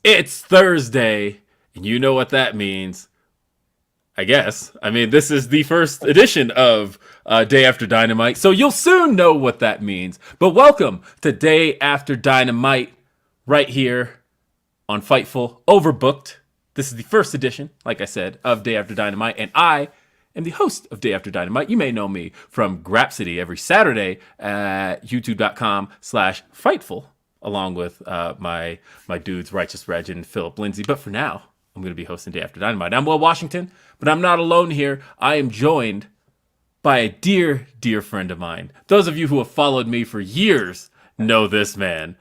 It's Thursday, and you know what that means, I guess. I mean, this is the first edition of Day After Dynamite, so you'll soon know what that means. But welcome to Day After Dynamite, right here on Fightful Overbooked. This is the first edition, like I said, of Day After Dynamite, and I am the host of Day After Dynamite. You may know me from Grapsity every Saturday at youtube.com/Fightful, along with my dudes, Righteous Reg and Philip Lindsay. But for now, I'm going to be hosting Day After Dynamite. I'm Will Washington, but I'm not alone here. I am joined by a dear, dear friend of mine. Those of you who have followed me for years know this man.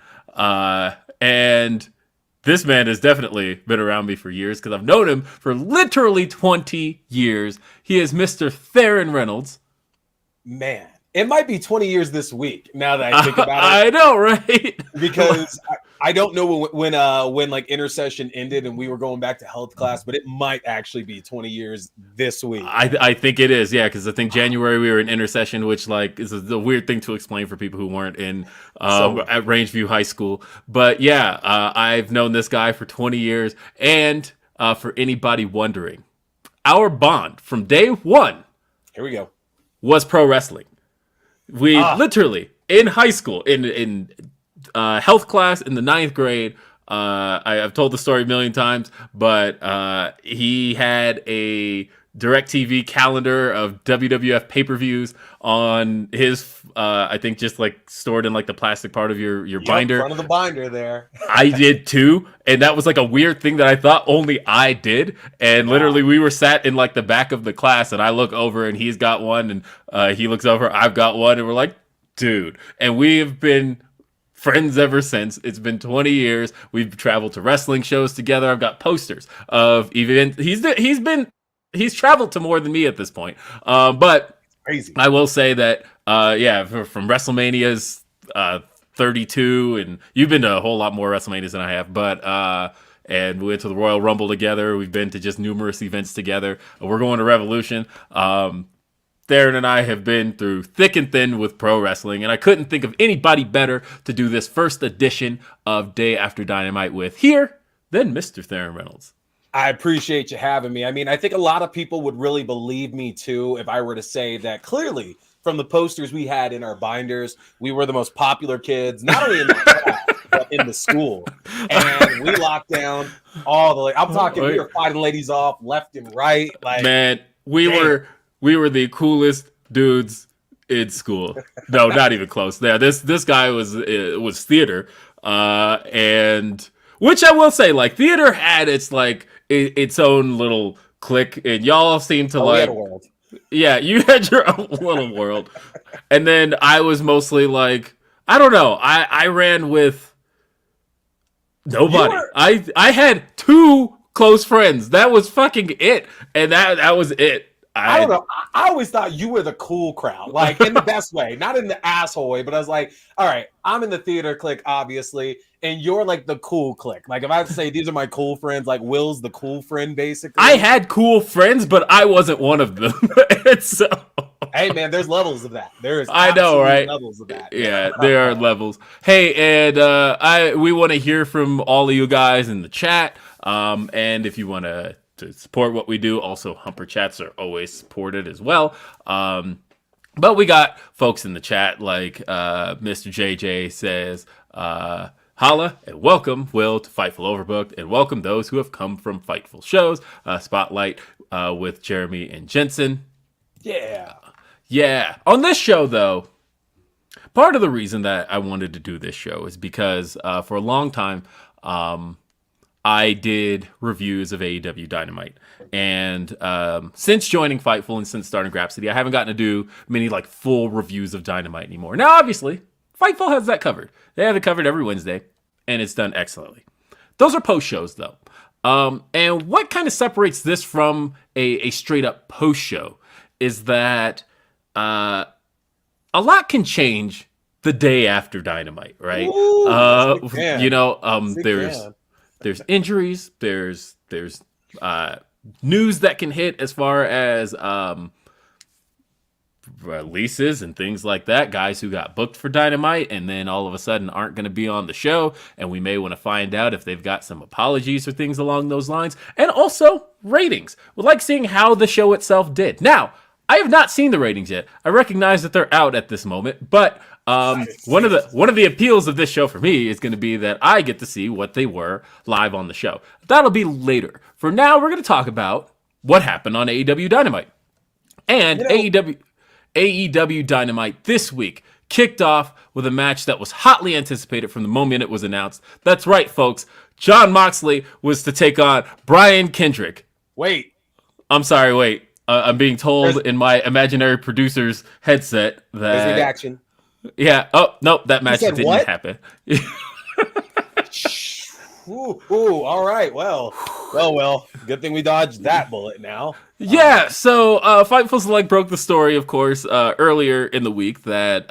And this man has definitely been around me for years because I've known him for literally 20 years. He is Mr. Theron Reynolds. Man, it might be 20 years this week now that I think about it. I know, right? Because I don't know when like intercession ended and we were going back to health class, but it might actually be 20 years this week. I think it is, yeah, because I think January we were in intercession, which like is a weird thing to explain for people who weren't in at Rangeview High School. But yeah, I've known this guy for 20 years, and for anybody wondering, our bond from day one, here we go, was pro wrestling. We literally in high school in health class in the 9th grade. I've told the story a million times, but he had a DirecTV calendar of WWF pay-per-views on his, I think just like stored in like the plastic part of your binder. In front of the binder there. I did too. And that was like a weird thing that I thought only I did. And literally we were sat in like the back of the class and I look over and he's got one and he looks over, I've got one. And we're like, dude. And we have been friends ever since. It's been 20 years. We've traveled to wrestling shows together. I've got posters of events. He's traveled to more than me at this point. But crazy. I will say that, from WrestleMania's 32, and you've been to a whole lot more WrestleManias than I have, but and we went to the Royal Rumble together. We've been to just numerous events together. We're going to Revolution. Theron and I have been through thick and thin with pro wrestling, and I couldn't think of anybody better to do this first edition of Day After Dynamite with here than Mr. Theron Reynolds. I appreciate you having me. I mean, I think a lot of people would really believe me too if I were to say that clearly from the posters we had in our binders, we were the most popular kids, not only in the class, but in the school. And we locked down all the, I'm talking, we were fighting ladies off left and right. Like, man, we were the coolest dudes in school. No, not even close. Yeah, this guy was theater, and which I will say, like, theater had its own little clique, and y'all seemed to like. We had a world. Yeah, you had your own little world, and then I was mostly like, I don't know. I ran with nobody. I had 2 close friends. That was fucking it, and that was it. I don't know. I always thought you were the cool crowd, like in the best way, not in the asshole way, but I was like, all right, I'm in the theater clique, obviously, and you're like the cool clique. Like if I have to say these are my cool friends, like Will's the cool friend, basically. I had cool friends, but I wasn't one of them. So hey man, there's levels of that. There's I know, right? Levels of that. Yeah, there are levels. Hey, and we want to hear from all of you guys in the chat. And if you want to support what we do, also Humper chats are always supported as well. But we got folks in the chat like Mr. JJ says, holla and welcome Will to Fightful Overbooked, and welcome those who have come from Fightful shows. Spotlight with Jeremy and Jensen. Yeah. On this show, though, part of the reason that I wanted to do this show is because for a long time, I did reviews of AEW Dynamite. And since joining Fightful and since starting Grapsity, I haven't gotten to do many like full reviews of Dynamite anymore. Now, obviously, Fightful has that covered. They have it covered every Wednesday, and it's done excellently. Those are post shows, though. And what kind of separates this from a straight up post show is that a lot can change the day after Dynamite, right? Ooh, there's injuries, there's news that can hit as far as releases and things like that, guys who got booked for Dynamite and then all of a sudden aren't going to be on the show, and we may want to find out if they've got some apologies or things along those lines, and also ratings. We'd like seeing how the show itself did. Now, I have not seen the ratings yet. I recognize that they're out at this moment, but one of the appeals of this show for me is going to be that I get to see what they were live on the show. That'll be later. For now, we're going to talk about what happened on AEW Dynamite. And AEW Dynamite this week kicked off with a match that was hotly anticipated from the moment it was announced. That's right, folks. Jon Moxley was to take on Brian Kendrick. Wait. I'm sorry, wait. I'm being told in my imaginary producer's headset that... There's redaction. Yeah. Oh, no, that match didn't happen. Ooh, all right. Well. Good thing we dodged that bullet now. Yeah, so Fightful Select broke the story, of course, earlier in the week that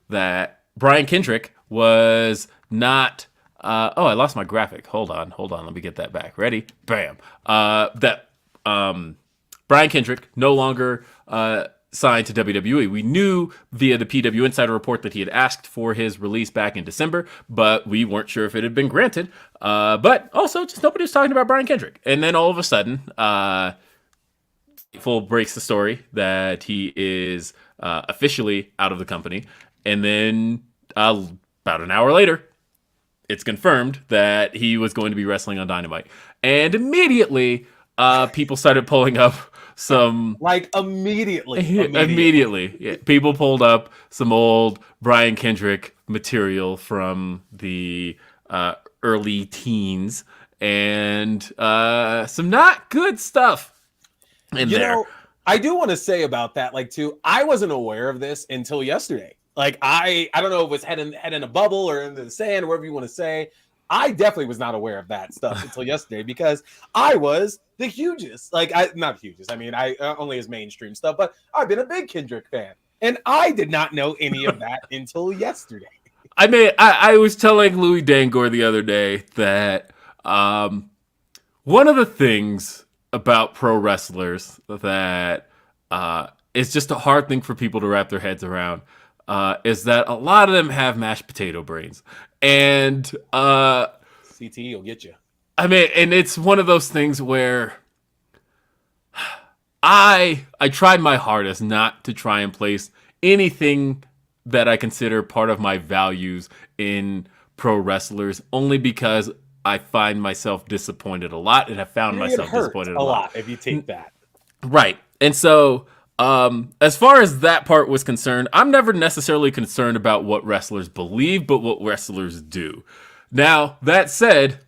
that Brian Kendrick was not... I lost my graphic. Hold on. Let me get that back. Ready? Bam. That Brian Kendrick no longer signed to WWE. We knew via the PW Insider report that he had asked for his release back in December, but we weren't sure if it had been granted. But also, just nobody was talking about Brian Kendrick. And then all of a sudden, Full breaks the story that he is officially out of the company. And then about an hour later, it's confirmed that he was going to be wrestling on Dynamite. And immediately, people started pulling up some... Immediately. Yeah. People pulled up some old Brian Kendrick material from the early teens and some not good stuff in there. I do want to say about that, too, I wasn't aware of this until yesterday. I don't know if it was head in a bubble or in the sand, whatever you want to say. I definitely was not aware of that stuff until yesterday because I was the hugest. Not hugest. I mean, I only his mainstream stuff, but I've been a big Kendrick fan. And I did not know any of that until yesterday. I mean, I was telling Louis Dangor the other day that one of the things about pro wrestlers that is just a hard thing for people to wrap their heads around is that a lot of them have mashed potato brains. And CTE will get you. I mean, and it's one of those things where I tried my hardest not to try and place anything that I consider part of my values in pro wrestlers, only because I find myself disappointed a lot, and have found myself disappointed a lot if you take that. Right. And so as far as that part was concerned, I'm never necessarily concerned about what wrestlers believe, but what wrestlers do. Now, that said,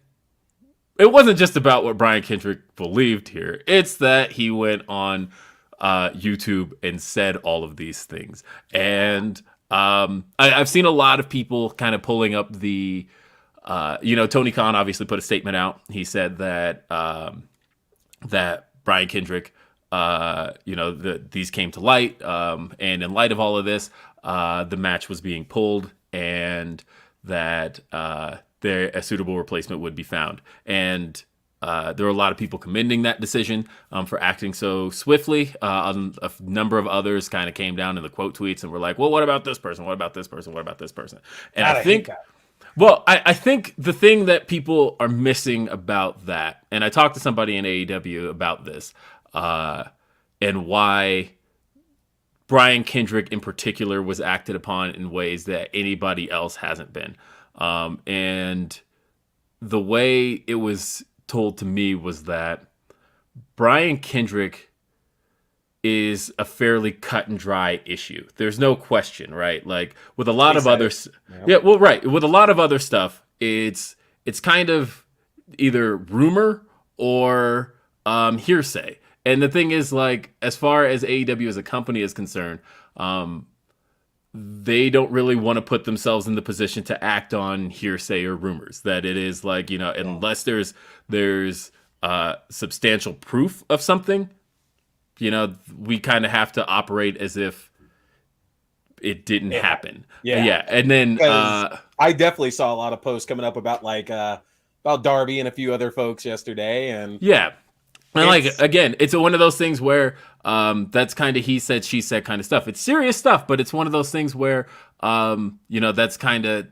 it wasn't just about what Brian Kendrick believed here. It's that he went on YouTube and said all of these things. And I've seen a lot of people kind of pulling up the, Tony Khan obviously put a statement out. He said that that Brian Kendrick, these came to light, and in light of all of this, the match was being pulled, and that a suitable replacement would be found. And there were a lot of people commending that decision for acting so swiftly. A number of others kind of came down in the quote tweets and were like, well, what about this person? What about this person? What about this person? And I think... I think the thing that people are missing about that, and I talked to somebody in AEW about this, and why Brian Kendrick in particular was acted upon in ways that anybody else hasn't been. And the way it was told to me was that Brian Kendrick is a fairly cut and dry issue. There's no question, right? With a lot of others. Yeah, well, right. With a lot of other stuff, it's kind of either rumor or hearsay. And the thing is, as far as AEW as a company is concerned, they don't really want to put themselves in the position to act on hearsay or rumors. That it is unless there's substantial proof of something, we kind of have to operate as if it didn't happen. Yeah. And then I definitely saw a lot of posts coming up about Darby and a few other folks yesterday. And yeah. And like again, it's one of those things where that's kind of he said, she said kind of stuff. It's serious stuff, but it's one of those things where that's kind of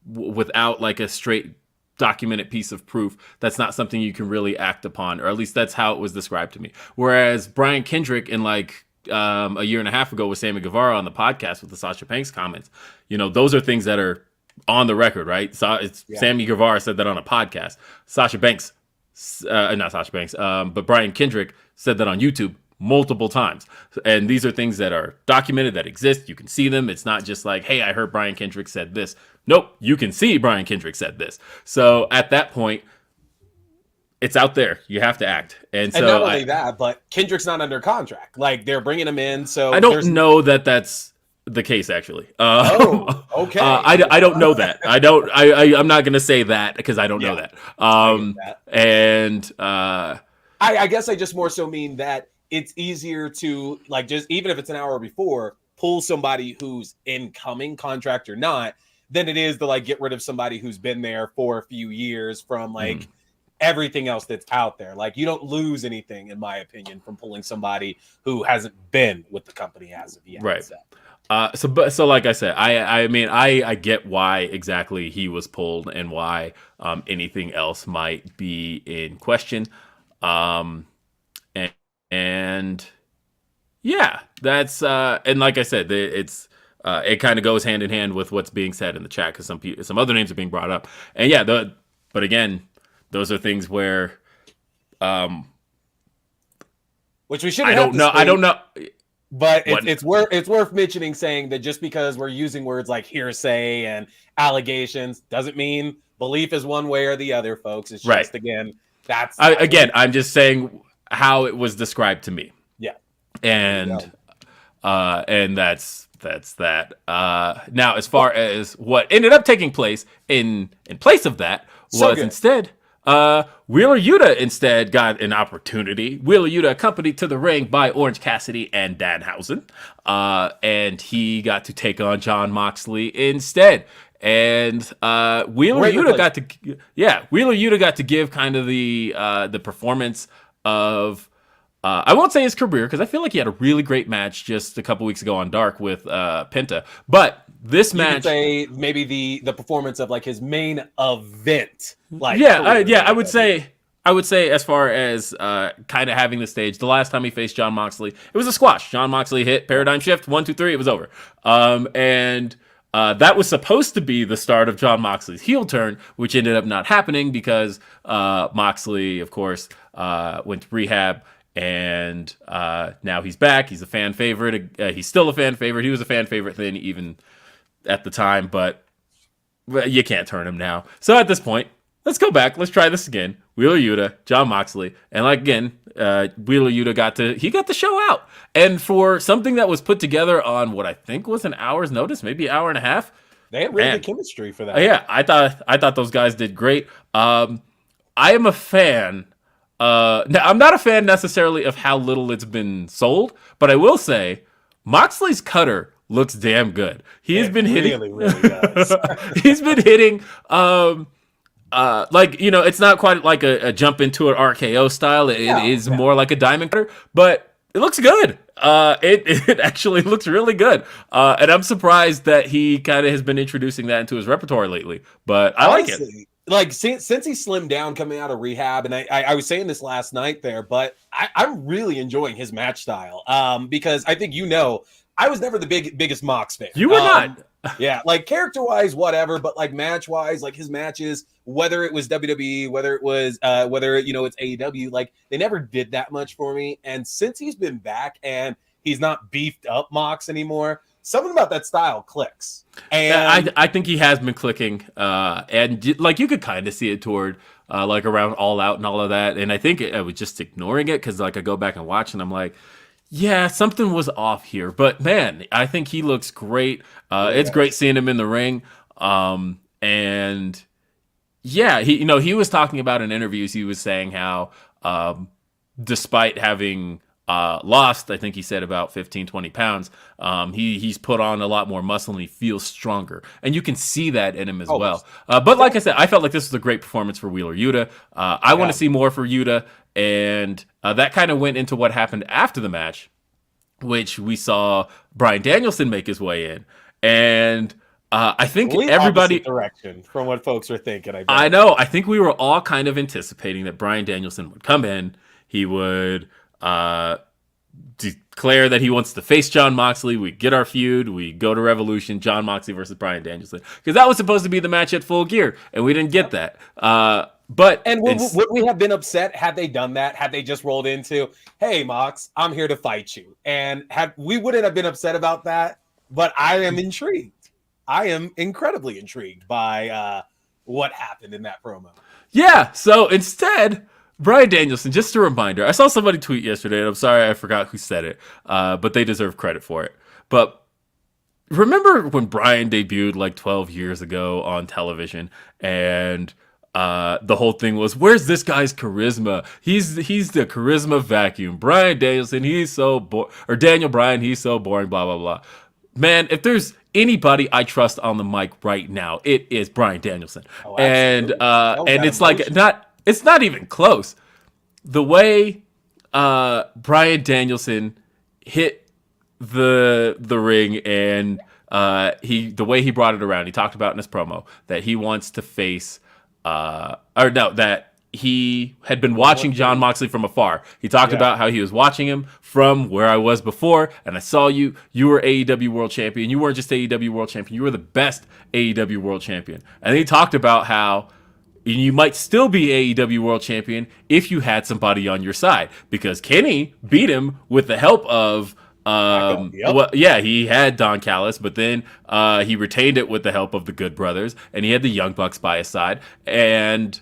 without like a straight documented piece of proof. That's not something you can really act upon, or at least that's how it was described to me. Whereas Brian Kendrick in like a year and a half ago with Sammy Guevara on the podcast with the Sasha Banks comments, those are things that are on the record, right? Sammy Guevara said that on a podcast. Not Sasha Banks, but Brian Kendrick said that on YouTube multiple times. And these are things that are documented, that exist. You can see them. It's not just like, hey, I heard Brian Kendrick said this. Nope, you can see Brian Kendrick said this. So at that point, it's out there. You have to act. And so not only that, but Kendrick's not under contract. Like, they're bringing him in. So I don't know that that's the case, actually. Okay. I don't know that. I'm not going to say that because I don't know that. I guess I just more so mean that it's easier to, like, just even if it's an hour before, pull somebody who's incoming, contract or not, than it is to like get rid of somebody who's been there for a few years from like everything else that's out there. Like, you don't lose anything, in my opinion, from pulling somebody who hasn't been with the company as of yet. Right. So like I said, I get why exactly he was pulled and why anything else might be in question. And yeah, that's and like I said, it kind of goes hand in hand with what's being said in the chat, because some other names are being brought up, and yeah, but again, those are things where which we should. I don't know. But it's worth mentioning, saying that just because we're using words like hearsay and allegations doesn't mean belief is one way or the other, folks. It's just, again, I'm just saying how it was described to me. Yeah. And that's that. Now, as far as what ended up taking place in place of that was instead Wheeler Yuta instead got an opportunity. Wheeler Yuta accompanied to the ring by Orange Cassidy and Danhausen. And he got to take on Jon Moxley instead. And Wheeler Yuta got to give kind of the performance of I won't say his career, because I feel like he had a really great match just a couple weeks ago on Dark with Penta. But this match, could say maybe the performance of like his main event. Like, I would say as far as kind of having the stage, the last time he faced Jon Moxley, it was a squash. Jon Moxley hit Paradigm Shift 1, 2, 3. It was over. And that was supposed to be the start of Jon Moxley's heel turn, which ended up not happening because Moxley, of course, went to rehab. And now he's back. He's a fan favorite. He's still a fan favorite. He was a fan favorite then even at the time, but you can't turn him now. So at this point, let's go back. Let's try this again. Wheeler Yuta, Jon Moxley, and like again, Wheeler Yuta got the show out. And for something that was put together on what I think was an hour's notice, maybe an hour and a half, they had really good chemistry for that. Yeah, I thought those guys did great. I am a fan. Now, I'm not a fan necessarily of how little it's been sold, but I will say Moxley's cutter looks damn good. He's been hitting. Really does. He's been hitting. It's not quite like a jump into an RKO style. It is more like a diamond cutter, but it looks good. It actually looks really good. And I'm surprised that he kind of has been introducing that into his repertoire lately. But I like it. Like, since he slimmed down coming out of rehab, and I was saying this last night there, but I'm really enjoying his match style. Because I think I was never the biggest Mox fan. You were not. Yeah, like character-wise, whatever, but like match-wise, like his matches, whether it was WWE, whether it was it's AEW, like they never did that much for me. And since he's been back and he's not beefed up Mox anymore, something about that style clicks. And I think he has been clicking, and like you could kind of see it toward like around All Out and all of that. And I think I was just ignoring it because like I go back and watch and I'm like, yeah, something was off here. But man, I think he looks great. It's great seeing him in the ring. And yeah, he was talking about in interviews. He was saying how despite having lost, I think he said about 15, 20 pounds. He's put on a lot more muscle and he feels stronger. And you can see that in him as well. But like I said, I felt like this was a great performance for Wheeler Yuta. I want to see more for Yuta. And that kind of went into what happened after the match, which we saw Bryan Danielson make his way in. And I think everybody direction from what folks were thinking. I know. I think we were all kind of anticipating that Bryan Danielson would come in. He would declare that he wants to face Jon Moxley. We get our feud. We go to Revolution. Jon Moxley versus Bryan Danielson, because that was supposed to be the match at Full Gear, and we didn't get that. But would we have been upset had they done that? Had they just rolled into, "Hey, Mox, I'm here to fight you," and we wouldn't have been upset about that. But I am intrigued. I am incredibly intrigued by what happened in that promo. Yeah. So instead, Bryan Danielson, just a reminder, I saw somebody tweet yesterday, and I'm sorry I forgot who said it, but they deserve credit for it. But remember when Bryan debuted like 12 years ago on television, and the whole thing was, where's this guy's charisma? He's the charisma vacuum. Bryan Danielson, he's so boring. Or Daniel Bryan, he's so boring, blah, blah, blah. Man, if there's anybody I trust on the mic right now, it is Bryan Danielson. Oh, and it's like it's not even close. The way Bryan Danielson hit the ring, and the way he brought it around, he talked about in his promo that he wants to face that he had been watching Jon Moxley from afar. He talked about how he was watching him from where I was before, and I saw you. You were AEW World Champion. You weren't just AEW World Champion. You were the best AEW World Champion. And he talked about how you might still be AEW World Champion if you had somebody on your side, because Kenny beat him with the help of he had Don Callis, but then he retained it with the help of the Good Brothers, and he had the Young Bucks by his side. And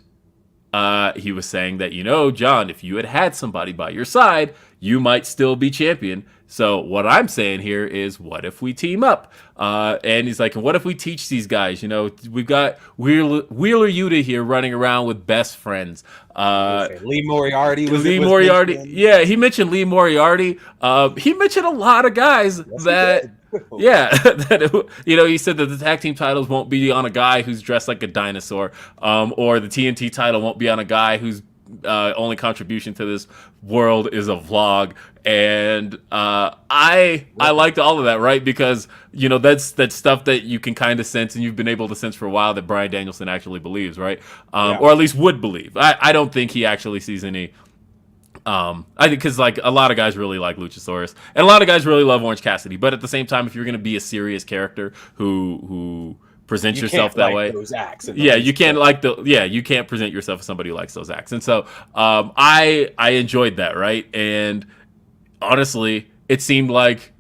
he was saying that, John, if you had somebody by your side, you might still be champion. So what I'm saying here is, what if we team up? And he's like, and what if we teach these guys? We've got Wheeler Yuta here running around with best friends. Lee Moriarty. Yeah, he mentioned Lee Moriarty. He mentioned a lot of guys that he said that the tag team titles won't be on a guy who's dressed like a dinosaur, or the TNT title won't be on a guy whose only contribution to this world is a vlog. And I liked all of that, right? Because that's stuff that you can kind of sense, and you've been able to sense for a while, that Bryan Danielson actually believes, right? Or at least would believe. I don't think he actually sees any. I think because like a lot of guys really like Luchasaurus, and a lot of guys really love Orange Cassidy. But at the same time, if you're going to be a serious character who presents yourself that way, you can't present yourself as somebody who likes those acts. And so I enjoyed that, right? And honestly, it seemed like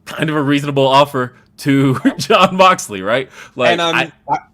kind of a reasonable offer to Jon Moxley, right? Like, and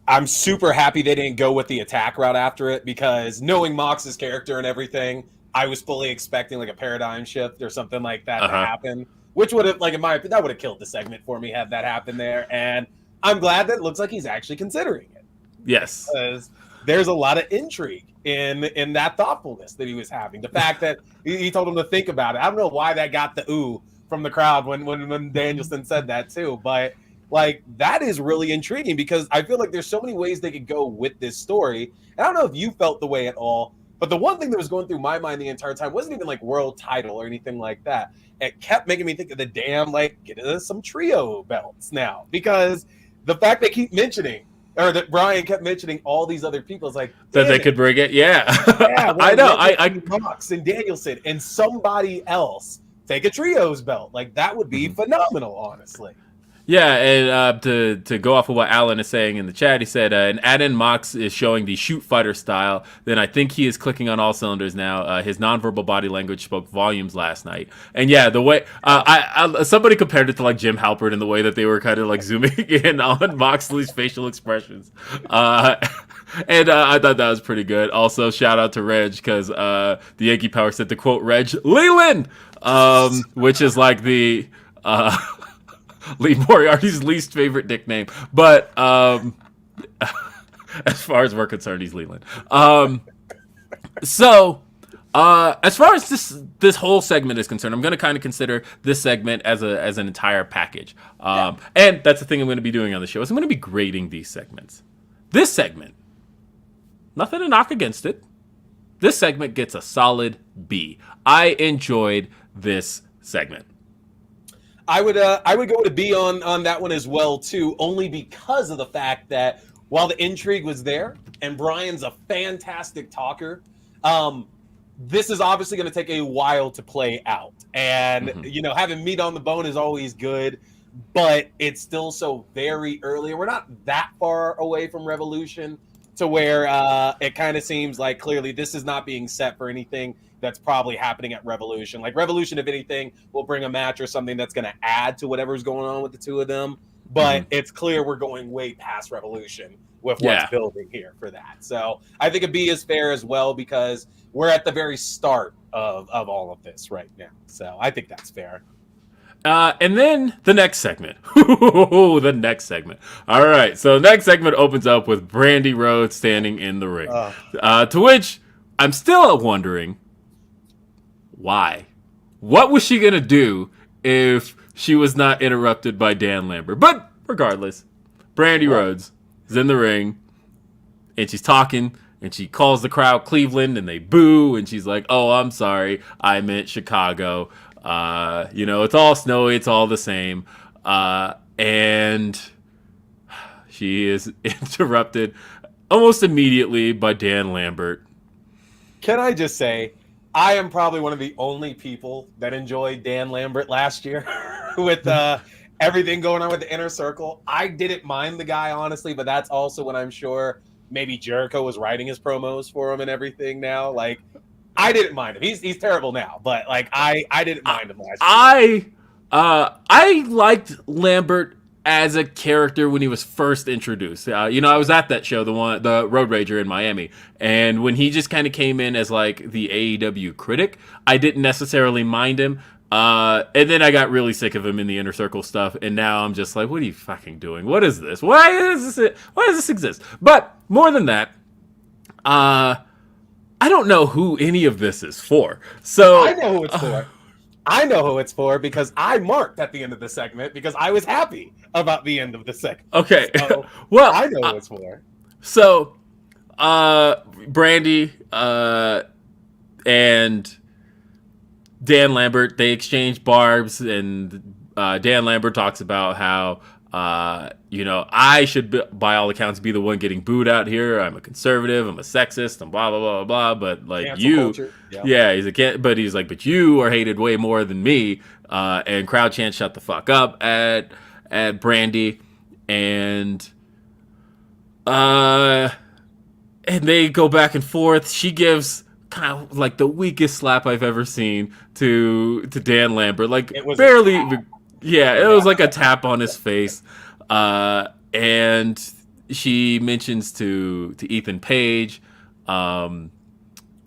I'm super happy they didn't go with the attack route after it, because knowing Mox's character and everything, I was fully expecting like a paradigm shift or something like that to happen, which would have, like, in my opinion, that would have killed the segment for me had that happened there. And I'm glad that it looks like he's actually considering it. Yes, because there's a lot of intrigue in that thoughtfulness that he was having. The fact that he told him to think about it. I don't know why that got the ooh from the crowd when Danielson said that too, but like, that is really intriguing, because I feel like there's so many ways they could go with this story. And I don't know if you felt the way at all, but the one thing that was going through my mind the entire time wasn't even like world title or anything like that. It kept making me think of the damn, like, get us some trio belts now, because the fact they keep mentioning, or that Bryan kept mentioning all these other people, is like that they could bring it. Yeah, I know. I Mox and Danielson and somebody else take a trios belt. Like, that would be phenomenal, honestly. Yeah, and to go off of what Alan is saying in the chat, he said, and add-in Mox is showing the shoot fighter style, then I think he is clicking on all cylinders now. His nonverbal body language spoke volumes last night. And yeah, the way somebody compared it to like Jim Halpert in the way that they were kind of like zooming in on Moxley's facial expressions. And I thought that was pretty good. Also, shout out to Reg, because the Yankee Power said, to quote Reg, Leland, which is like the Lee Moriarty's least favorite nickname. But as far as we're concerned, he's Leland. So As far as this whole segment is concerned, I'm going to kind of consider this segment as an entire package. And that's the thing I'm going to be doing on the show is I'm going to be grading these segments. This segment, nothing to knock against it. This segment gets a solid B. I enjoyed this segment. I would go with a B on that one as well too, only because of the fact that while the intrigue was there and Brian's a fantastic talker, this is obviously going to take a while to play out. And having meat on the bone is always good, but it's still so very early. We're not that far away from Revolution to where it kind of seems like clearly this is not being set for anything that's probably happening at Revolution. Like Revolution, if anything, will bring a match or something that's going to add to whatever's going on with the two of them. But it's clear we're going way past Revolution with what's building here for that. So I think a B is fair as well because we're at the very start of all of this right now. So I think that's fair. And then the next segment. The next segment. All right. So the next segment opens up with Brandi Rhodes standing in the ring. To which I'm still wondering why. What was she going to do if she was not interrupted by Dan Lambert? But regardless, Brandi Rhodes is in the ring and she's talking and she calls the crowd Cleveland and they boo and she's like, "Oh, I'm sorry. I meant Chicago. It's all snowy. It's all the same." And she is interrupted almost immediately by Dan Lambert. Can I just say, I am probably one of the only people that enjoyed Dan Lambert last year with everything going on with the Inner Circle. I didn't mind the guy, honestly, but that's also when I'm sure maybe Jericho was writing his promos for him and everything now. Like, I didn't mind him. He's terrible now, but like I didn't mind him last year. I liked Lambert as a character when he was first introduced. I was at that show, the Road Rager in Miami, and when he just kind of came in as like the AEW critic, I didn't necessarily mind him. And then I got really sick of him in the Inner Circle stuff, and now I'm just like, what are you fucking doing? What is this? Why does this exist? But more than that, I don't know who any of this is for. So I know who it's for. I know who it's for because I marked at the end of the segment because I was happy about the end of the segment. Okay. So, well, I know who it's for. So, Brandi and Dan Lambert, they exchange barbs, and Dan Lambert talks about how I should, by all accounts, be the one getting booed out here. I'm a conservative. I'm a sexist. I'm blah, blah, blah, blah. But like cancel culture. But he's like, but you are hated way more than me. And crowd chants shut the fuck up at Brandi. And they go back and forth. She gives kind of like the weakest slap I've ever seen to Dan Lambert. Like it was barely. It was like a tap on his face. And she mentions to Ethan Page. The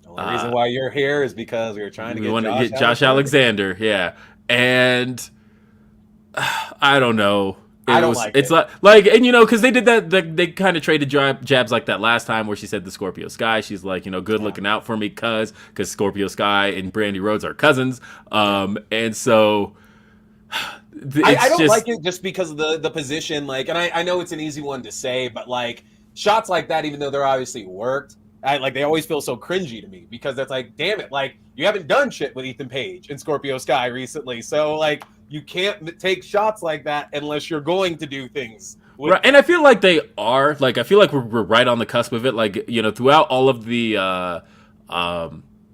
only reason why you're here is because we were trying to get Josh Alexander. Yeah. And I don't know. It's like, and because they did that, they kind of traded jabs like that last time where she said the Scorpio Sky. She's like, good looking out for me because Scorpio Sky and Brandi Rhodes are cousins. And so I don't like it just because of the position. Like, and I know it's an easy one to say, but like shots like that, even though they're obviously worked, they always feel so cringy to me because that's like, damn it, like you haven't done shit with Ethan Page and Scorpio Sky recently, so like you can't take shots like that unless you're going to do things. Right, and I feel like they are. Like I feel like we're right on the cusp of it. Like throughout all of the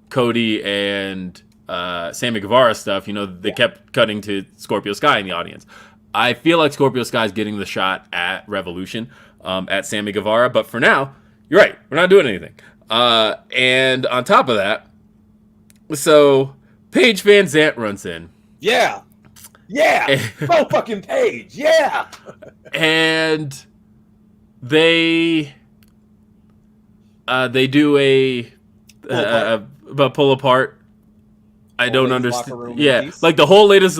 Cody and Sammy Guevara stuff, they kept cutting to Scorpio Sky in the audience. I feel like Scorpio Sky is getting the shot at Revolution, at Sammy Guevara. But for now, you're right. We're not doing anything. And on top of that, so Paige Van Zant runs in. Yeah. So fucking Paige. Yeah. And they do a pull apart. I don't understand. Yeah, like the whole ladies'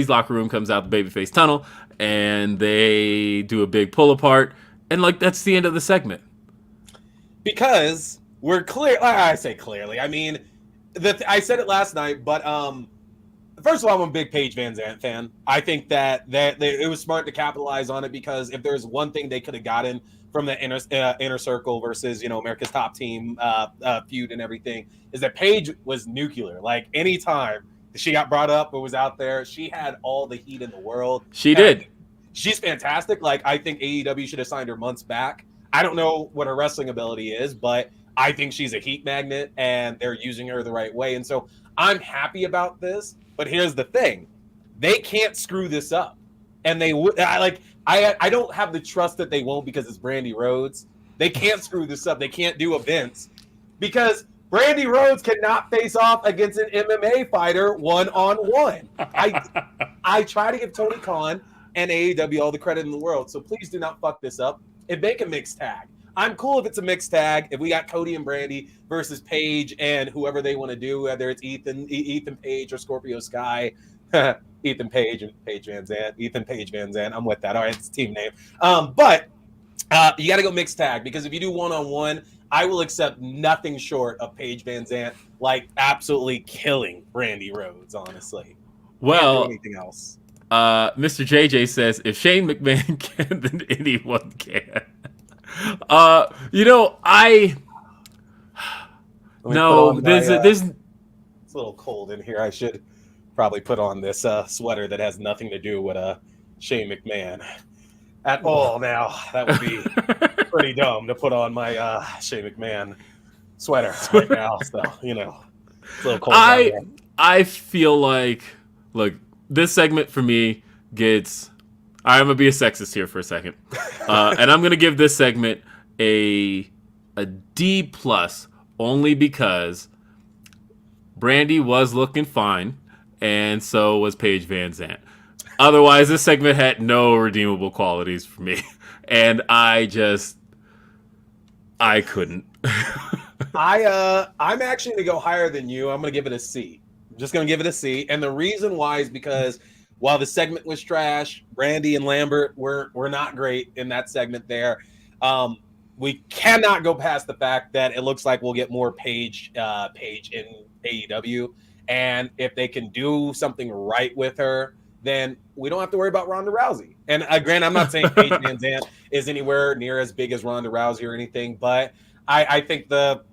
locker room comes out the babyface tunnel, and they do a big pull apart, and like that's the end of the segment. Because we're clear. I say clearly. I mean, I said it last night, but first of all, I'm a big Paige Van Zandt fan. I think that it was smart to capitalize on it, because if there's one thing they could have gotten from the inner circle versus America's Top Team feud and everything, is that Paige was nuclear. Like, anytime she got brought up or was out there, she had all the heat in the world. She did. She's fantastic. Like, I think AEW should have signed her months back. I don't know what her wrestling ability is, but I think she's a heat magnet, and they're using her the right way. And so I'm happy about this. But here's the thing: they can't screw this up, and they would. I don't have the trust that they won't, because it's Brandi Rhodes. They can't screw this up. They can't do events, because Brandi Rhodes cannot face off against an MMA fighter one-on-one. I try to give Tony Khan and AEW all the credit in the world, so please do not fuck this up and make a mixed tag. I'm cool if it's a mixed tag. If we got Cody and Brandi versus Paige and whoever they want to do, whether it's Ethan Page or Scorpio Sky, Ethan Page and Paige Van Zandt, Ethan Page Van Zandt. I'm with that. All right, it's a team name. But you got to go mixed tag, because if you do one-on-one, I will accept nothing short of Paige Van Zandt absolutely killing Brandi Rhodes. Honestly, well, can't do anything else. Mr. JJ says, if Shane McMahon can, then anyone can. There's it's a little cold in here. I should probably put on this sweater that has nothing to do with Shane McMahon at all. Now that would be pretty dumb to put on my Shane McMahon sweater right now. So it's a little cold. I feel like, look, this segment for me gets. I'm gonna be a sexist here for a second, and I'm gonna give this segment a D+, only because Brandi was looking fine, and so was Paige Van Zandt. Otherwise, this segment had no redeemable qualities for me, and I couldn't. I'm actually gonna go higher than you. I'm gonna give it a C. I'm just gonna give it a C, and the reason why is because while the segment was trash, Brandi and Lambert were not great in that segment there. We cannot go past the fact that it looks like we'll get more Paige in AEW. And if they can do something right with her, then we don't have to worry about Ronda Rousey. And granted, I'm not saying Paige Van Zandt is anywhere near as big as Ronda Rousey or anything, but I think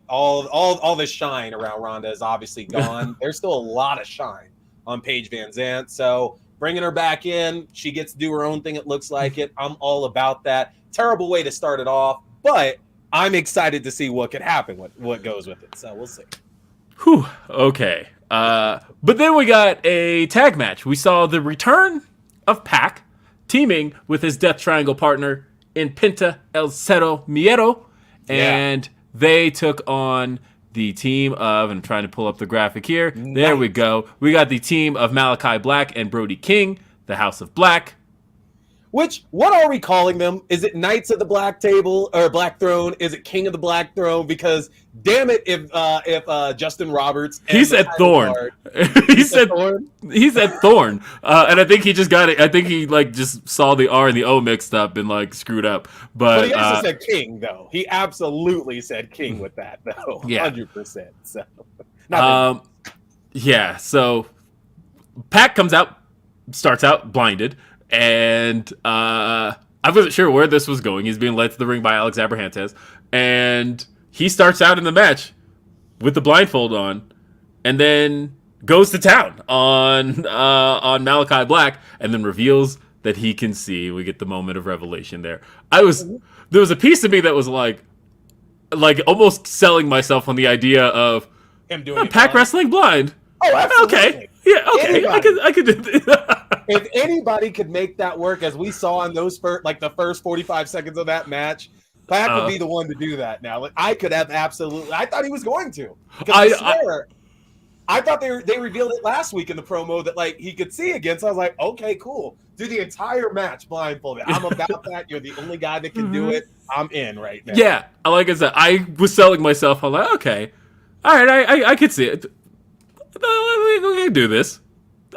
all the shine around Ronda is obviously gone. There's still a lot of shine on Paige Van Zandt. So bringing her back in, she gets to do her own thing. It looks like it. I'm all about that. Terrible way to start it off, but I'm excited to see what could happen, what goes with it. So we'll see. Whew. Okay. But then we got a tag match. We saw the return of Pac teaming with his Death Triangle partner in Penta El Cero Miedo, and they took on the team of, and I'm trying to pull up the graphic here. Nice. There we go. We got the team of Malachi Black and Brody King, the House of Black. What are we calling them? Is it Knights of the Black Table or Black Throne? Is it King of the Black Throne? Because damn it, if Justin Roberts, he said Thorn. He said Thorn. He said Thorn, and I think he just got it. I think he just saw the R and the O mixed up and screwed up. But he also said King though. He absolutely said King with that though. Yeah, 100%. So, yeah. So Pac comes out, starts out blinded. And I wasn't sure where this was going. He's being led to the ring by Alex Abrahantes. And he starts out in the match with the blindfold on and then goes to town on Malachi Black and then reveals that he can see. We get the moment of revelation there. There was a piece of me that was like almost selling myself on the idea of him doing Pac wrestling blind. Oh, absolutely. Okay. Yeah, okay. I could do this. If anybody could make that work, as we saw in those the first 45 seconds of that match, Pac would be the one to do that now. I could have absolutely. I thought he was going to. I thought they revealed it last week in the promo that he could see again. So I was like, okay, cool. Do the entire match blindfolded. I'm about that. You're the only guy that can do it. I'm in right now. Yeah, like I said, I was selling myself. I'm like, okay, all right, I could see it. We can do this.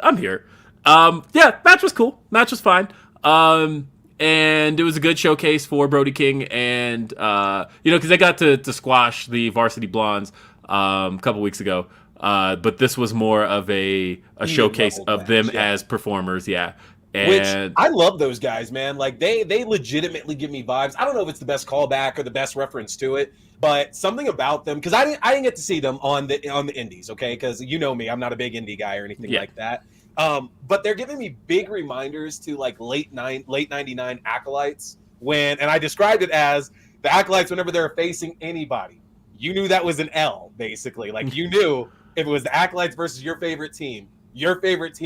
I'm here. Yeah, match was cool. Match was fine. And it was a good showcase for Brody King and, because they got to squash the Varsity Blondes a couple weeks ago. But this was more of a showcase level of them match, yeah. as performers. Yeah. Which And I love those guys, man. Like they legitimately give me vibes. I don't know if it's the best callback or the best reference to it, but something about them, because I didn't get to see them on the indies, okay? Because you know me, I'm not a big indie guy or anything like that. But they're giving me big reminders to like late 99 acolytes and I described it as the acolytes whenever they're facing anybody. You knew that was an L, basically. Like you knew if it was the acolytes versus your favorite team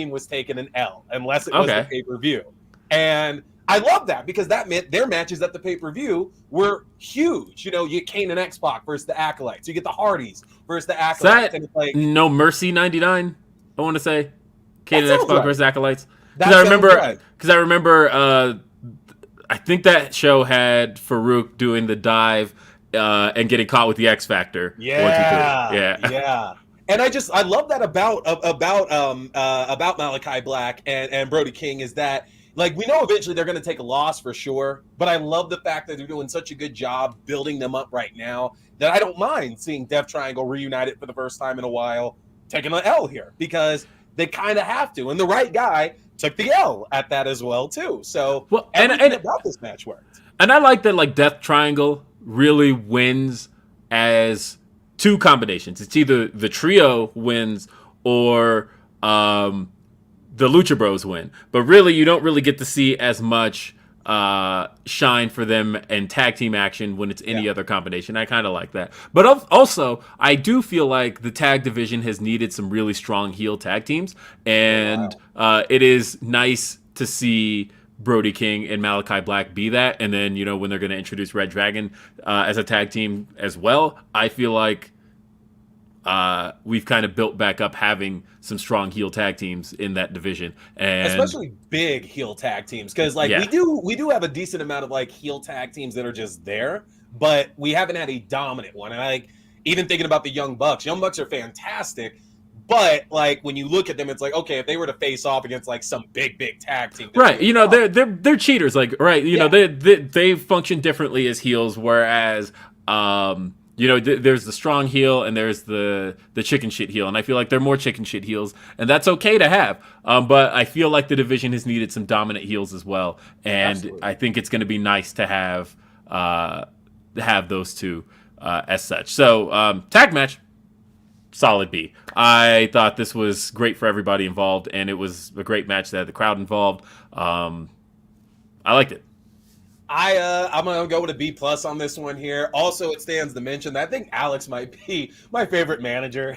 was taking an L unless it was the pay-per-view. And I love that because that meant their matches at the pay-per-view were huge. You know, you Kane and X-Pac versus the Acolytes. You get the Hardys versus the Acolytes. That and it's like, No Mercy 99, I want to say. Kane and X-Pac versus Acolytes. Because I remember I think that show had Farouk doing the dive and getting caught with the X Factor. Yeah. 1, 2, 3. Yeah. And I love that about Malachi Black and Brody King is that, like, we know eventually they're going to take a loss for sure, but I love the fact that they're doing such a good job building them up right now that I don't mind seeing Death Triangle reunited for the first time in a while, taking an L here because they kind of have to. And the right guy took the L at that as well too. So everything about this match worked. And I like that, like, Death Triangle really wins as two combinations. It's either the trio wins or the Lucha Bros win. But really, you don't really get to see as much shine for them in tag team action when it's any other combination. I kind of like that. But also, I do feel like the tag division has needed some really strong heel tag teams. And it is nice to see Brody King and Malachi Black be that. And then, you know, when they're going to introduce Red Dragon as a tag team as well, I feel like we've kind of built back up having some strong heel tag teams in that division, and especially big heel tag teams, because like we do have a decent amount of like heel tag teams that are just there, but we haven't had a dominant one. And like even thinking about the Young Bucks are fantastic, but like when you look at them, it's like, okay, if they were to face off against like some big tag team, right? You know, they're cheaters, like, right? You know, they function differently as heels, whereas you know, there's the strong heel and there's the chicken shit heel, and I feel like they're more chicken shit heels, and that's okay to have. But I feel like the division has needed some dominant heels as well, and absolutely. I think it's going to be nice to have those two as such. So tag match, solid B. I thought this was great for everybody involved, and it was a great match that had the crowd involved. I liked it. I'm gonna go with a B+ on this one here. Also, it stands to mention that I think Alex might be my favorite manager.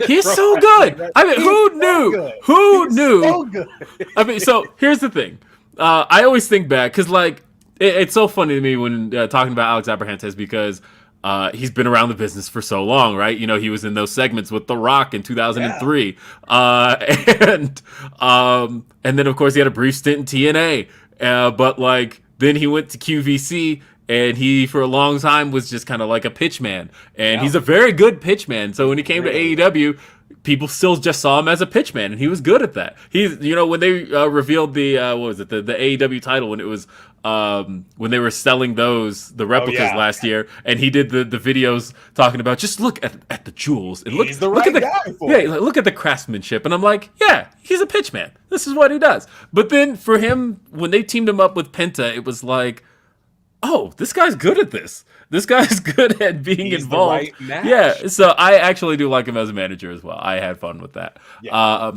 He's so good. I mean, who knew? Who knew? So good. I mean, so here's the thing. I always think back because, like, it's so funny to me when talking about Alex Abrahantes because he's been around the business for so long, right? You know, he was in those segments with The Rock in 2003, and then of course he had a brief stint in TNA, but like. Then he went to QVC, and he, for a long time, was just kind of like a pitch man. And he's a very good pitch man. So when he came to AEW, people still just saw him as a pitch man, and he was good at that. He's, you know, when they revealed the the AEW title, when it was when they were selling the replicas last year, and he did the videos talking about just look at the jewels and look at the guy for it. Look at the craftsmanship, and I'm like, yeah, he's a pitch man. This is what he does. But then for him, when they teamed him up with Penta, it was like, oh, this guy's good at this. This guy's good at being involved. The right match. Yeah, so I actually do like him as a manager as well. I had fun with that. Yeah.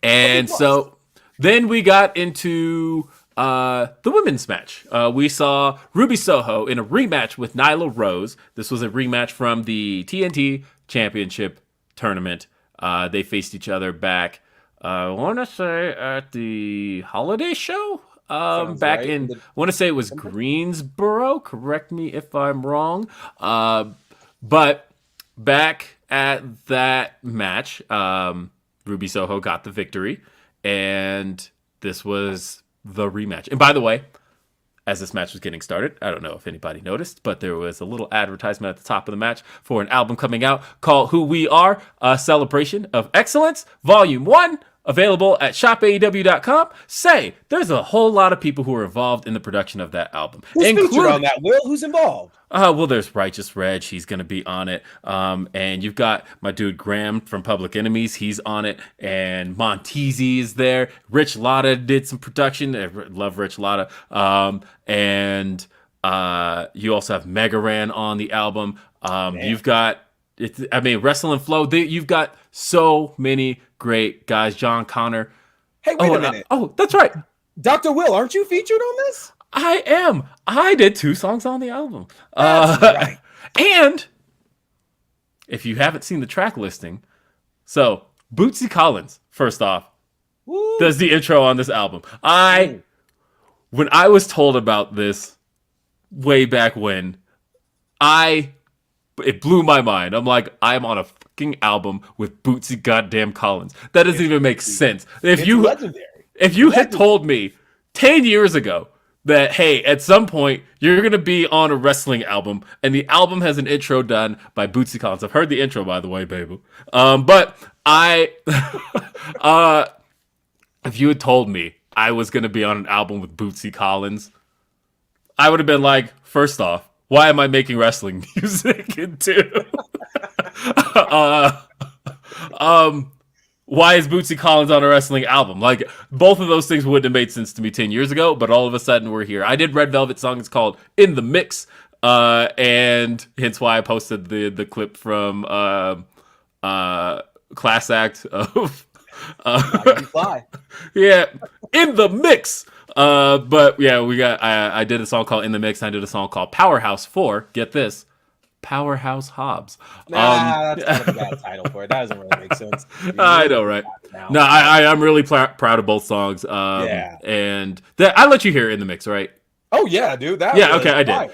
And so then we got into the women's match. We saw Ruby Soho in a rematch with Nyla Rose. This was a rematch from the TNT Championship tournament. They faced each other back, I want to say, at the holiday show. Back in, I want to say it was Greensboro. Correct me if I'm wrong. But back at that match, Ruby Soho got the victory, and this was the rematch. And by the way, as this match was getting started, I don't know if anybody noticed, but there was a little advertisement at the top of the match for an album coming out called Who We Are, a celebration of excellence, Volume 1, available at shopaew.com, say there's a whole lot of people who are involved in the production of that album. Who's featured on that, Will? Who's involved? Well, there's Righteous Reg. He's going to be on it. And you've got my dude Graham from Public Enemies. He's on it. And Montezi is there. Rich Latta did some production. I love Rich Latta. And you also have Megaran on the album. You've got, Wrestling Flow. You've got so many great guys. John Connor. Hey, wait a minute. That's right. Dr. Will, aren't you featured on this? I am. I did 2 songs on the album. That's right. And if you haven't seen the track listing, so Bootsy Collins, first off, does the intro on this album. When I was told about this way back when, it blew my mind. I'm like, I'm on a fucking album with Bootsy goddamn Collins. That doesn't even make sense. It's legendary. If you had told me 10 years ago that, hey, at some point you're going to be on a wrestling album and the album has an intro done by Bootsy Collins. I've heard the intro, by the way, baby. But if you had told me I was going to be on an album with Bootsy Collins, I would have been like, first off, why am I making wrestling music? And two, why is Bootsy Collins on a wrestling album? Like, both of those things wouldn't have made sense to me 10 years ago, but all of a sudden we're here. I did Red Velvet song. It's called In the Mix, and hence why I posted the clip from Class Act of yeah, In the Mix. But yeah, I did a song called In the Mix. I did a song called Powerhouse 4. Get this. Powerhouse Hobbs. That's kind of a bad title for it. That doesn't really make sense. I know, right? No, I'm really proud of both songs. And I let you hear In the Mix, right? Oh yeah, dude. Okay, I did.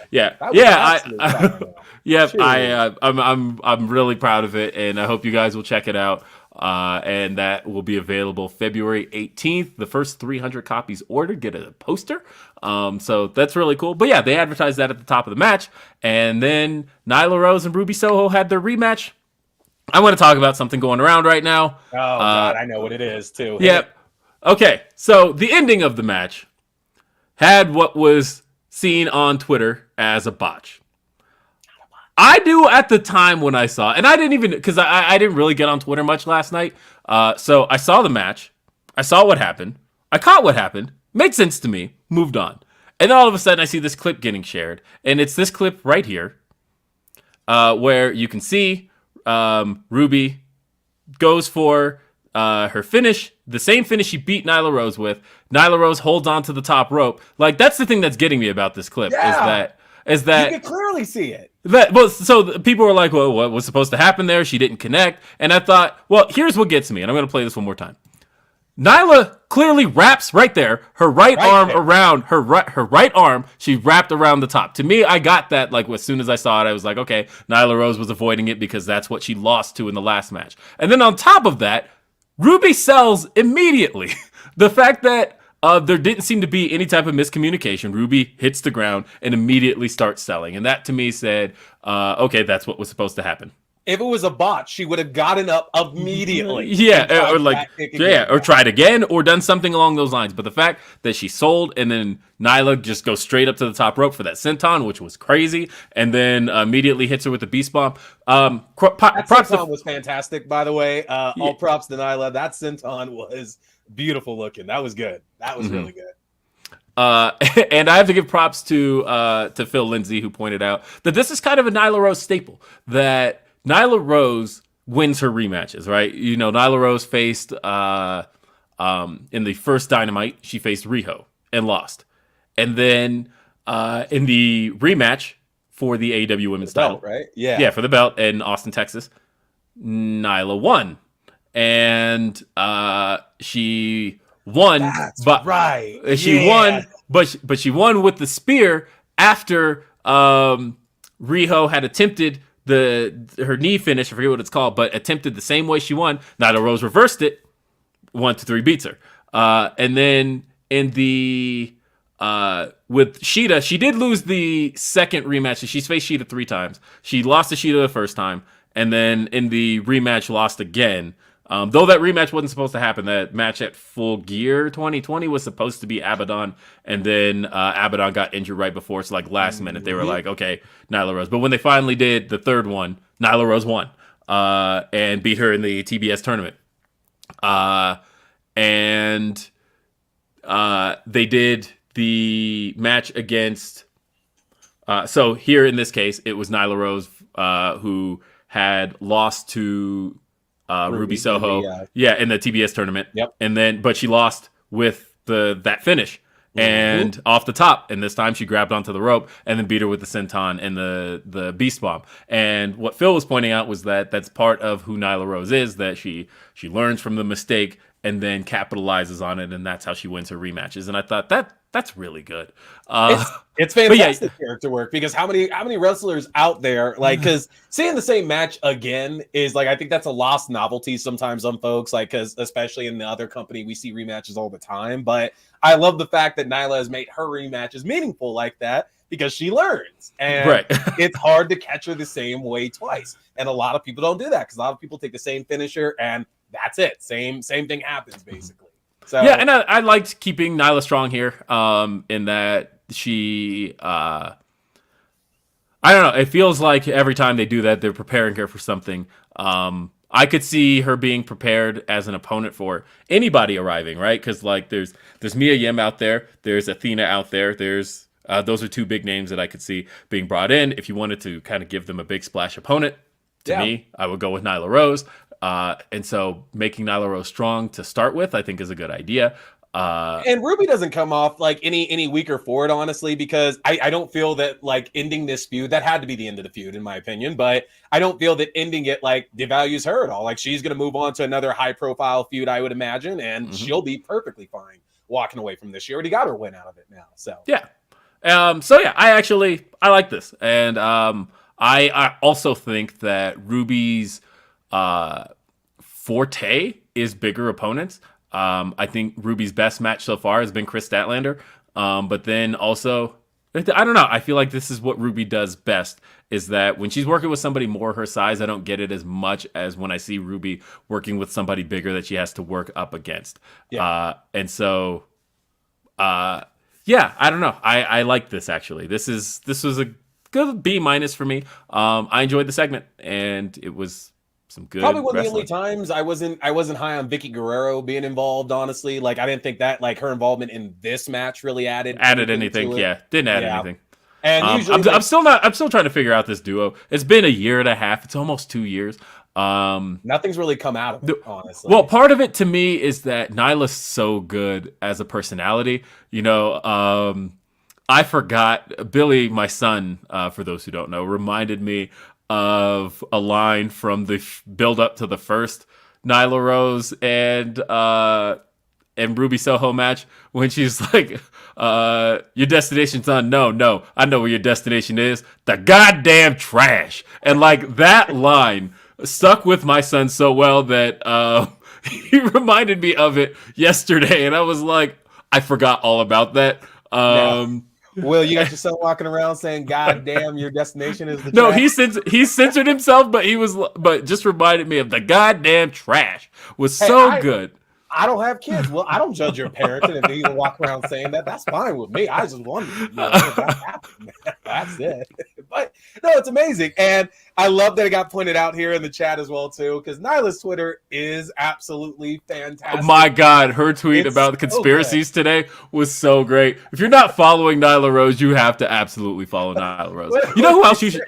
I'm really proud of it, and I hope you guys will check it out. And that will be available February 18th. The first 300 copies ordered get a poster. So that's really cool. But yeah, they advertised that at the top of the match. And then Nyla Rose and Ruby Soho had their rematch. I want to talk about something going around right now. Oh, God, I know what it is, too. Yep. Okay, so the ending of the match had what was seen on Twitter as a botch. I knew at the time when I saw, and I didn't even, because I didn't really get on Twitter much last night. So I saw the match. I saw what happened. I caught what happened. Made sense to me. Moved on. And then all of a sudden I see this clip getting shared. And it's this clip right here where you can see Ruby goes for her finish, the same finish she beat Nyla Rose with. Nyla Rose holds on to the top rope. Like, that's the thing that's getting me about this clip is that you can clearly see it. So people were like, well, what was supposed to happen there? She didn't connect. And I thought, well, here's what gets me. And I'm going to play this one more time. Nyla clearly wraps right there, her right arm there. Around her right arm. She wrapped around the top. To me, I got that. Like, as soon as I saw it, I was like, okay, Nyla Rose was avoiding it because that's what she lost to in the last match. And then on top of that, Ruby sells immediately. The fact that there didn't seem to be any type of miscommunication. Ruby hits the ground and immediately starts selling. And that to me said, okay, that's what was supposed to happen. If it was a bot, she would have gotten up immediately. Yeah, or tried again or done something along those lines. But the fact that she sold and then Nyla just goes straight up to the top rope for that senton, which was crazy, and then immediately hits her with the beast bomb. That senton was fantastic, by the way. All props to Nyla. That senton was beautiful looking. That was good. That was really good. And I have to give props to Phil Lindsay, who pointed out that this is kind of a Nyla Rose staple, that Nyla Rose wins her rematches, right? You know, Nyla Rose faced in the first Dynamite, she faced Riho and lost. And then in the rematch for the AEW Women's title, right? Yeah. Yeah, for the belt in Austin, Texas, Nyla won. And she won. That's right. She won, but she won with the spear after Riho had attempted her knee finish, I forget what it's called, but attempted the same way she won. Nyla Rose reversed it, 1-2-3 beats her. And then in the with Shida, she did lose the second rematch. She's faced Shida 3 times. She lost to Shida the first time, and then in the rematch lost again. Though that rematch wasn't supposed to happen. That match at Full Gear 2020 was supposed to be Abaddon, and then Abaddon got injured right before. So like last minute, they were like, okay, Nyla Rose. But when they finally did the third one, Nyla Rose won and beat her in the TBS tournament. And they did the match against. So here in this case, it was Nyla Rose who had lost to Ruby Soho, in the TBS tournament. Yep. And then, but she lost with that finish and off the top. And this time she grabbed onto the rope and then beat her with the senton and the beast bomb. And what Phil was pointing out was that that's part of who Nyla Rose is, that she learns from the mistake and then capitalizes on it, and that's how she wins her rematches. And I thought that's really good. It's fantastic character work, because how many wrestlers out there, like, because seeing the same match again is like, I think that's a lost novelty sometimes on folks, like, because especially in the other company we see rematches all the time. But I love the fact that Nyla has made her rematches meaningful like that, because she learns, and it's hard to catch her the same way twice. And a lot of people don't do that, because a lot of people take the same finisher and that's it. Same thing happens basically. So yeah, and I liked keeping Nyla strong here, in that she, I don't know, it feels like every time they do that, they're preparing her for something. I could see her being prepared as an opponent for anybody arriving, right? Because like there's Mia Yim out there, there's Athena out there, there's those are two big names that I could see being brought in. If you wanted to kind of give them a big splash opponent, to me, I would go with Nyla Rose. And so making Nyla Rose strong to start with, I think, is a good idea. And Ruby doesn't come off like any weaker for it, honestly, because I don't feel that like ending this feud, that had to be the end of the feud in my opinion, but I don't feel that ending it like devalues her at all. Like, she's going to move on to another high profile feud, I would imagine, and she'll be perfectly fine walking away from this. She already got her win out of it now. So yeah. I like this. And I also think that Ruby's forte is bigger opponents. I think Ruby's best match so far has been Chris Statlander. But then also, I don't know. I feel like this is what Ruby does best, is that when she's working with somebody more her size, I don't get it as much as when I see Ruby working with somebody bigger that she has to work up against. Yeah. And so, I don't know. I like this, actually. This was a good B- for me. I enjoyed the segment, and it was some good probably one of the wrestling. only times I wasn't high on Vicky Guerrero being involved, honestly. Like, I didn't think that like her involvement in this match really added anything. Yeah, didn't add anything. And usually I'm still trying to figure out this duo. It's been a year and a half. It's almost 2 years. Nothing's really come out of it, honestly. Well, part of it to me is that Nyla's so good as a personality. You know, I forgot, Billy, my son, for those who don't know, reminded me of a line from the build up to the first Nyla Rose and Ruby Soho match, when she's like, your destination's unknown. No, I know where your destination is. The goddamn trash. And like, that line stuck with my son so well that he reminded me of it yesterday, and I was like, I forgot all about that. Will, you got your son walking around saying, "God damn, your destination is the no." trash." He censored himself, but just reminded me of the goddamn trash. Was good. I don't have kids. Well, I don't judge your parents, and if they even walk around saying that, that's fine with me. I just wondered, that happened. That's it. But no, it's amazing, and I love that it got pointed out here in the chat as well too, because Nyla's Twitter is absolutely fantastic. Oh my God, her tweet about the conspiracies today was so great. If you're not following Nyla Rose, you have to absolutely follow Nyla Rose. You know who else you should?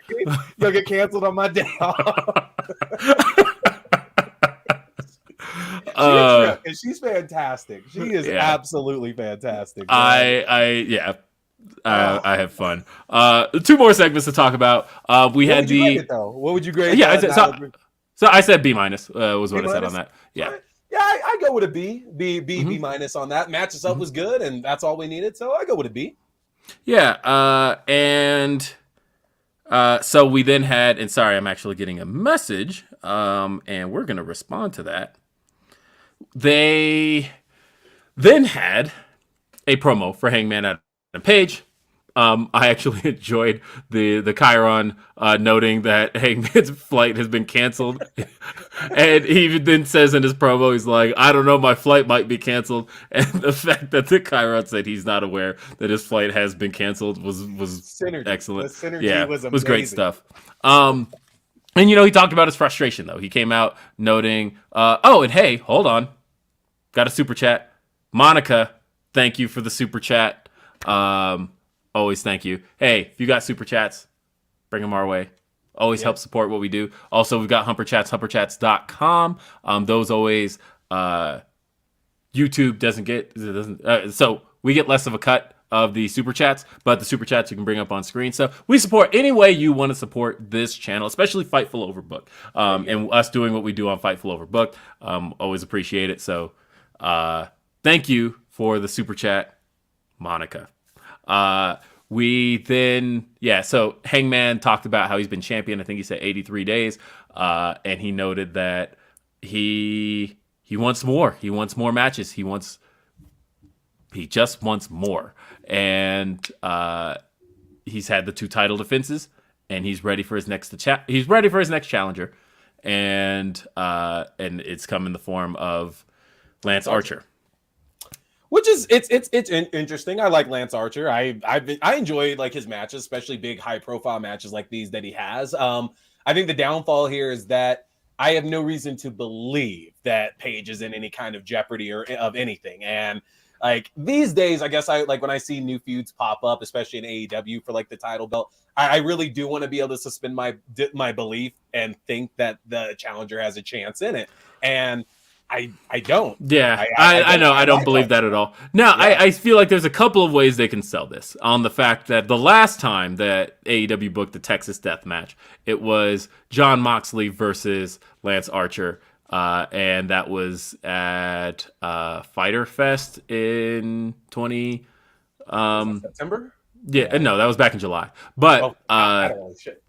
You'll get canceled on my day off. She's fantastic. She is absolutely fantastic. I have fun. 2 more segments to talk about. We had the. What would you grade? Yeah, so I said B- was what I said on that. Yeah. Yeah, I go with a B. B minus on that. Match itself was good, and that's all we needed. So I go with a B. Yeah, and so we then had, and sorry, I'm actually getting a message, and we're gonna respond to that. They then had a promo for Hangman and Paige. I actually enjoyed the Chiron noting that Hangman's flight has been canceled, and he then says in his promo, he's like, "I don't know, my flight might be canceled." And the fact that the Chiron said he's not aware that his flight has been canceled was Synergy. excellent. The synergy Yeah, was amazing. was great stuff. And he talked about his frustration though. He came out noting, "Oh, and hey, hold on, got a super chat, Monica. Thank you for the super chat." Always thank you. Hey, if you got super chats, bring them our way. Always help support what we do. Also, we've got Humper Chats, humperchats.com. Those always, YouTube doesn't, so we get less of a cut of the super chats, but the super chats you can bring up on screen. So we support any way you want to support this channel, especially Fightful Overbooked. And us doing what we do on Fightful Overbooked. Always appreciate it. So, thank you for the super chat, Monica. So Hangman talked about how he's been champion. I think he said 83 days. And he noted that he wants more. He wants more matches. He just wants more. And, he's had the 2 title defenses and he's ready for his next challenger. And it's come in the form of Lance Archer. Which is it's interesting. I like Lance Archer. I enjoy like his matches, especially big high profile matches like these that he has. I think the downfall here is that I have no reason to believe that Paige is in any kind of jeopardy or of anything. And like these days, I guess I like when I see new feuds pop up, especially in AEW for like the title belt, I really do want to be able to suspend my belief and think that the challenger has a chance in it. And I don't. Yeah, I know. I don't believe that at all. No, yeah. I feel like there's a couple of ways they can sell this on the fact that the last time that AEW booked the Texas Death Match, it was John Moxley versus Lance Archer, and that was at Fyter Fest in September. Yeah, no, that was back in July. But I don't know shit.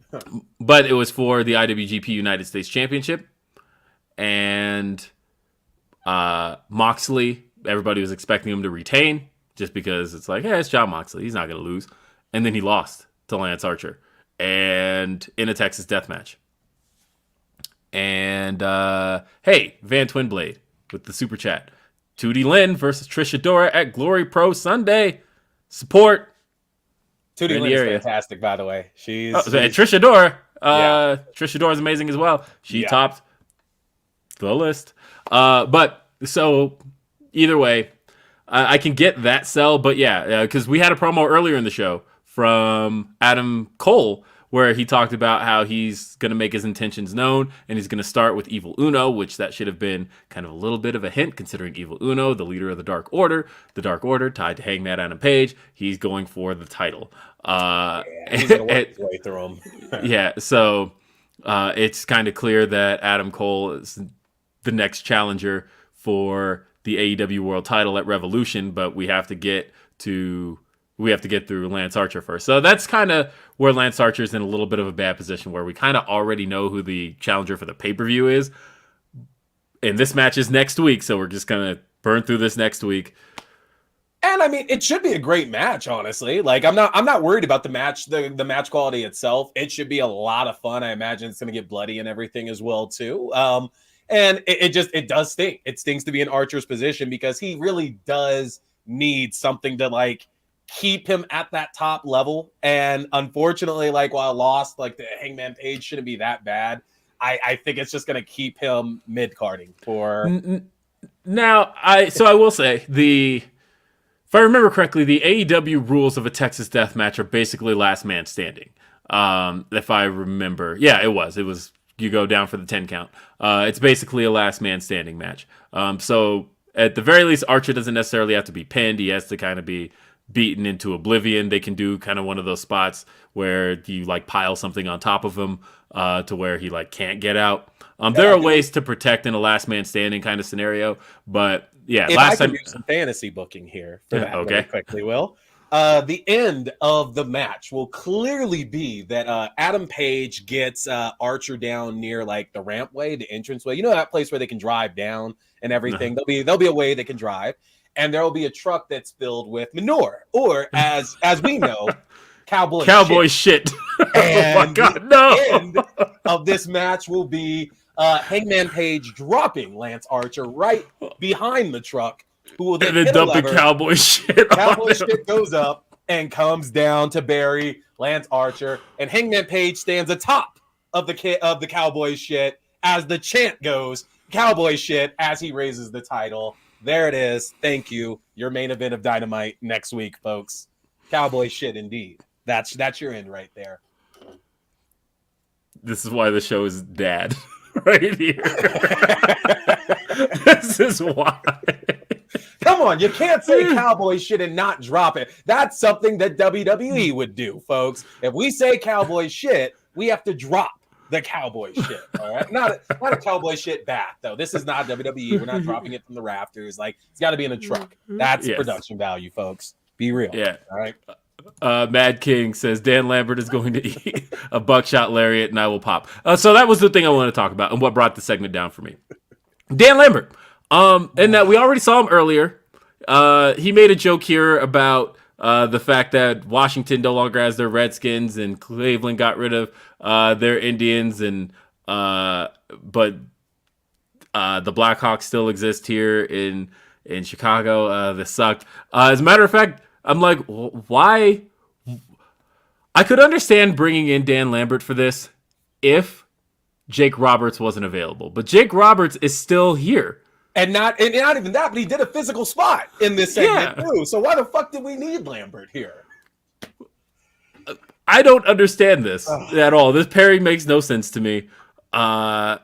But it was for the IWGP United States Championship, and Moxley, everybody was expecting him to retain just because it's like, hey, it's John Moxley. He's not going to lose. And then he lost to Lance Archer and in a Texas death match. And, hey, Van Twinblade with the super chat. Tootie Lynn versus Trish Adora at Glory Pro Sunday. Support. Tootie Lynn is fantastic, by the way. She's Trish Adora. Trish Adora is amazing as well. She topped the list. But so either way, I can get that sell, but because we had a promo earlier in the show from Adam Cole where he talked about how he's going to make his intentions known and he's going to start with Evil Uno, which that should have been kind of a little bit of a hint considering Evil Uno, the leader of the Dark Order tied to Hangman Adam Page, he's going for the title. He's going to work his way through him. So it's kind of clear that Adam Cole is the next challenger for the AEW World Title at Revolution, but we have to get through Lance Archer first. So that's kind of where Lance Archer's in a little bit of a bad position, where we kind of already know who the challenger for the pay-per-view is, and this match is next week, so we're just gonna burn through this next week. And I mean, it should be a great match, honestly. Like, I'm not worried about the match, the match quality itself. It should be a lot of fun. I imagine it's gonna get bloody and everything as well too. And it does stink. It stings to be in Archer's position because he really does need something to like keep him at that top level. And unfortunately, like while lost, like the Hangman Page shouldn't be that bad. I think it's just going to keep him mid-carding for. Now, I will say if I remember correctly, the AEW rules of a Texas Death Match are basically last man standing. If I remember, it was. You go down for the 10 count. It's basically a last man standing match. So at the very least, Archer doesn't necessarily have to be pinned. He has to kind of be beaten into oblivion. They can do kind of one of those spots where you like pile something on top of him to where he like can't get out. There are ways to protect in a last man standing kind of scenario, but last time do some fantasy booking here for that really quickly, Will. The end of the match will clearly be that Adam Page gets Archer down near like the rampway, the entranceway. You know that place where they can drive down and everything. There'll be a way they can drive, and there will be a truck that's filled with manure, or as we know, cowboy shit. And oh my God, no. the end of this match will be Hangman Page dropping Lance Archer right behind the truck, who will then dumping cowboy shit. Cowboy shit goes up and comes down to bury Lance Archer, and Hangman Page stands atop of the cowboy shit as the chant goes, cowboy shit, as he raises the title. There it is. Thank you. Your main event of Dynamite next week, folks. Cowboy shit indeed. That's your end right there. This is why the show is dad. Right here. This is why. Come on, you can't say cowboy shit and not drop it. That's something that WWE would do, folks. If we say cowboy shit, we have to drop the cowboy shit. All right, not a cowboy shit bath though. This is not WWE. We're not dropping it from the rafters. Like, it's got to be in a truck. That's production value, folks. Be real. Yeah. All right. Mad King says Dan Lambert is going to eat a buckshot lariat and I will pop. So that was the thing I wanted to talk about and what brought the segment down for me. Dan Lambert. And that we already saw him earlier. He made a joke here about the fact that Washington no longer has their Redskins and Cleveland got rid of their Indians, and but the Blackhawks still exist here in Chicago. This sucked. As a matter of fact, I'm like, why? I could understand bringing in Dan Lambert for this if Jake Roberts wasn't available, but Jake Roberts is still here. And not even that, but he did a physical spot in this segment too. So why the fuck did we need Lambert here? I don't understand this at all. This pairing makes no sense to me. I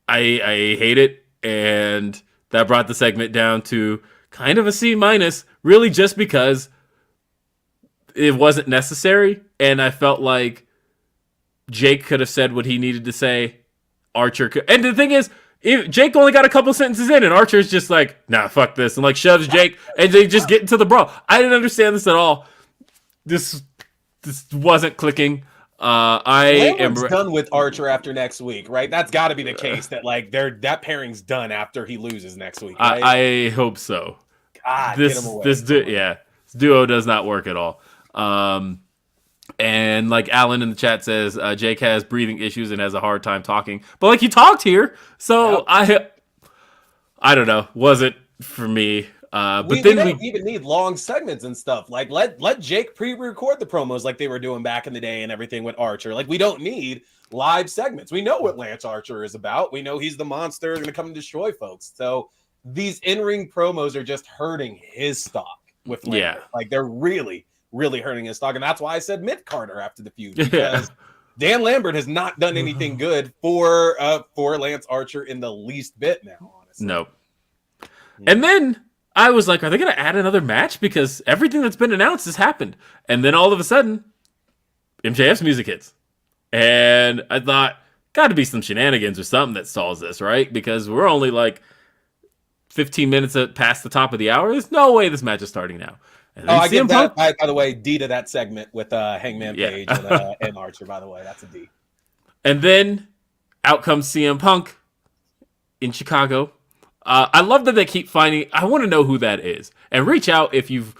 hate it, and that brought the segment down to kind of a C-, really just because it wasn't necessary, and I felt like Jake could have said what he needed to say. Archer could, and the thing is, Jake only got a couple sentences in, and Archer's just like, nah, fuck this, and like shoves Jake, and they just get into the brawl. I didn't understand this at all. This wasn't clicking. Lambert's done with Archer after next week, right? That's got to be the case that like that pairing's done after he loses next week. Right? I hope so. God, this duo does not work at all. And like Alan in the chat says, Jake has breathing issues and has a hard time talking. But like he talked here, so yep. I don't know. Wasn't for me. But we don't even need long segments and stuff. Like let Jake pre-record the promos like they were doing back in the day and everything with Archer. Like we don't need live segments. We know what Lance Archer is about. We know he's the monster going to come and destroy folks. So these in-ring promos are just hurting his stock with Lambert. Yeah. Like they're really, really hurting his stock. And that's why I said mid-Carter after the feud, because Dan Lambert has not done anything good for Lance Archer in the least bit now, honestly. Nope. And then I was like, are they going to add another match? Because everything that's been announced has happened. And then all of a sudden, MJF's music hits. And I thought, got to be some shenanigans or something that stalls this, right? Because we're only like 15 minutes past the top of the hour. There's no way this match is starting now. And I give that, by the way, D to that segment with Hangman Page and Archer, by the way. That's a D. And then out comes CM Punk in Chicago. I love that they keep finding. I want to know who that is, and reach out if you've,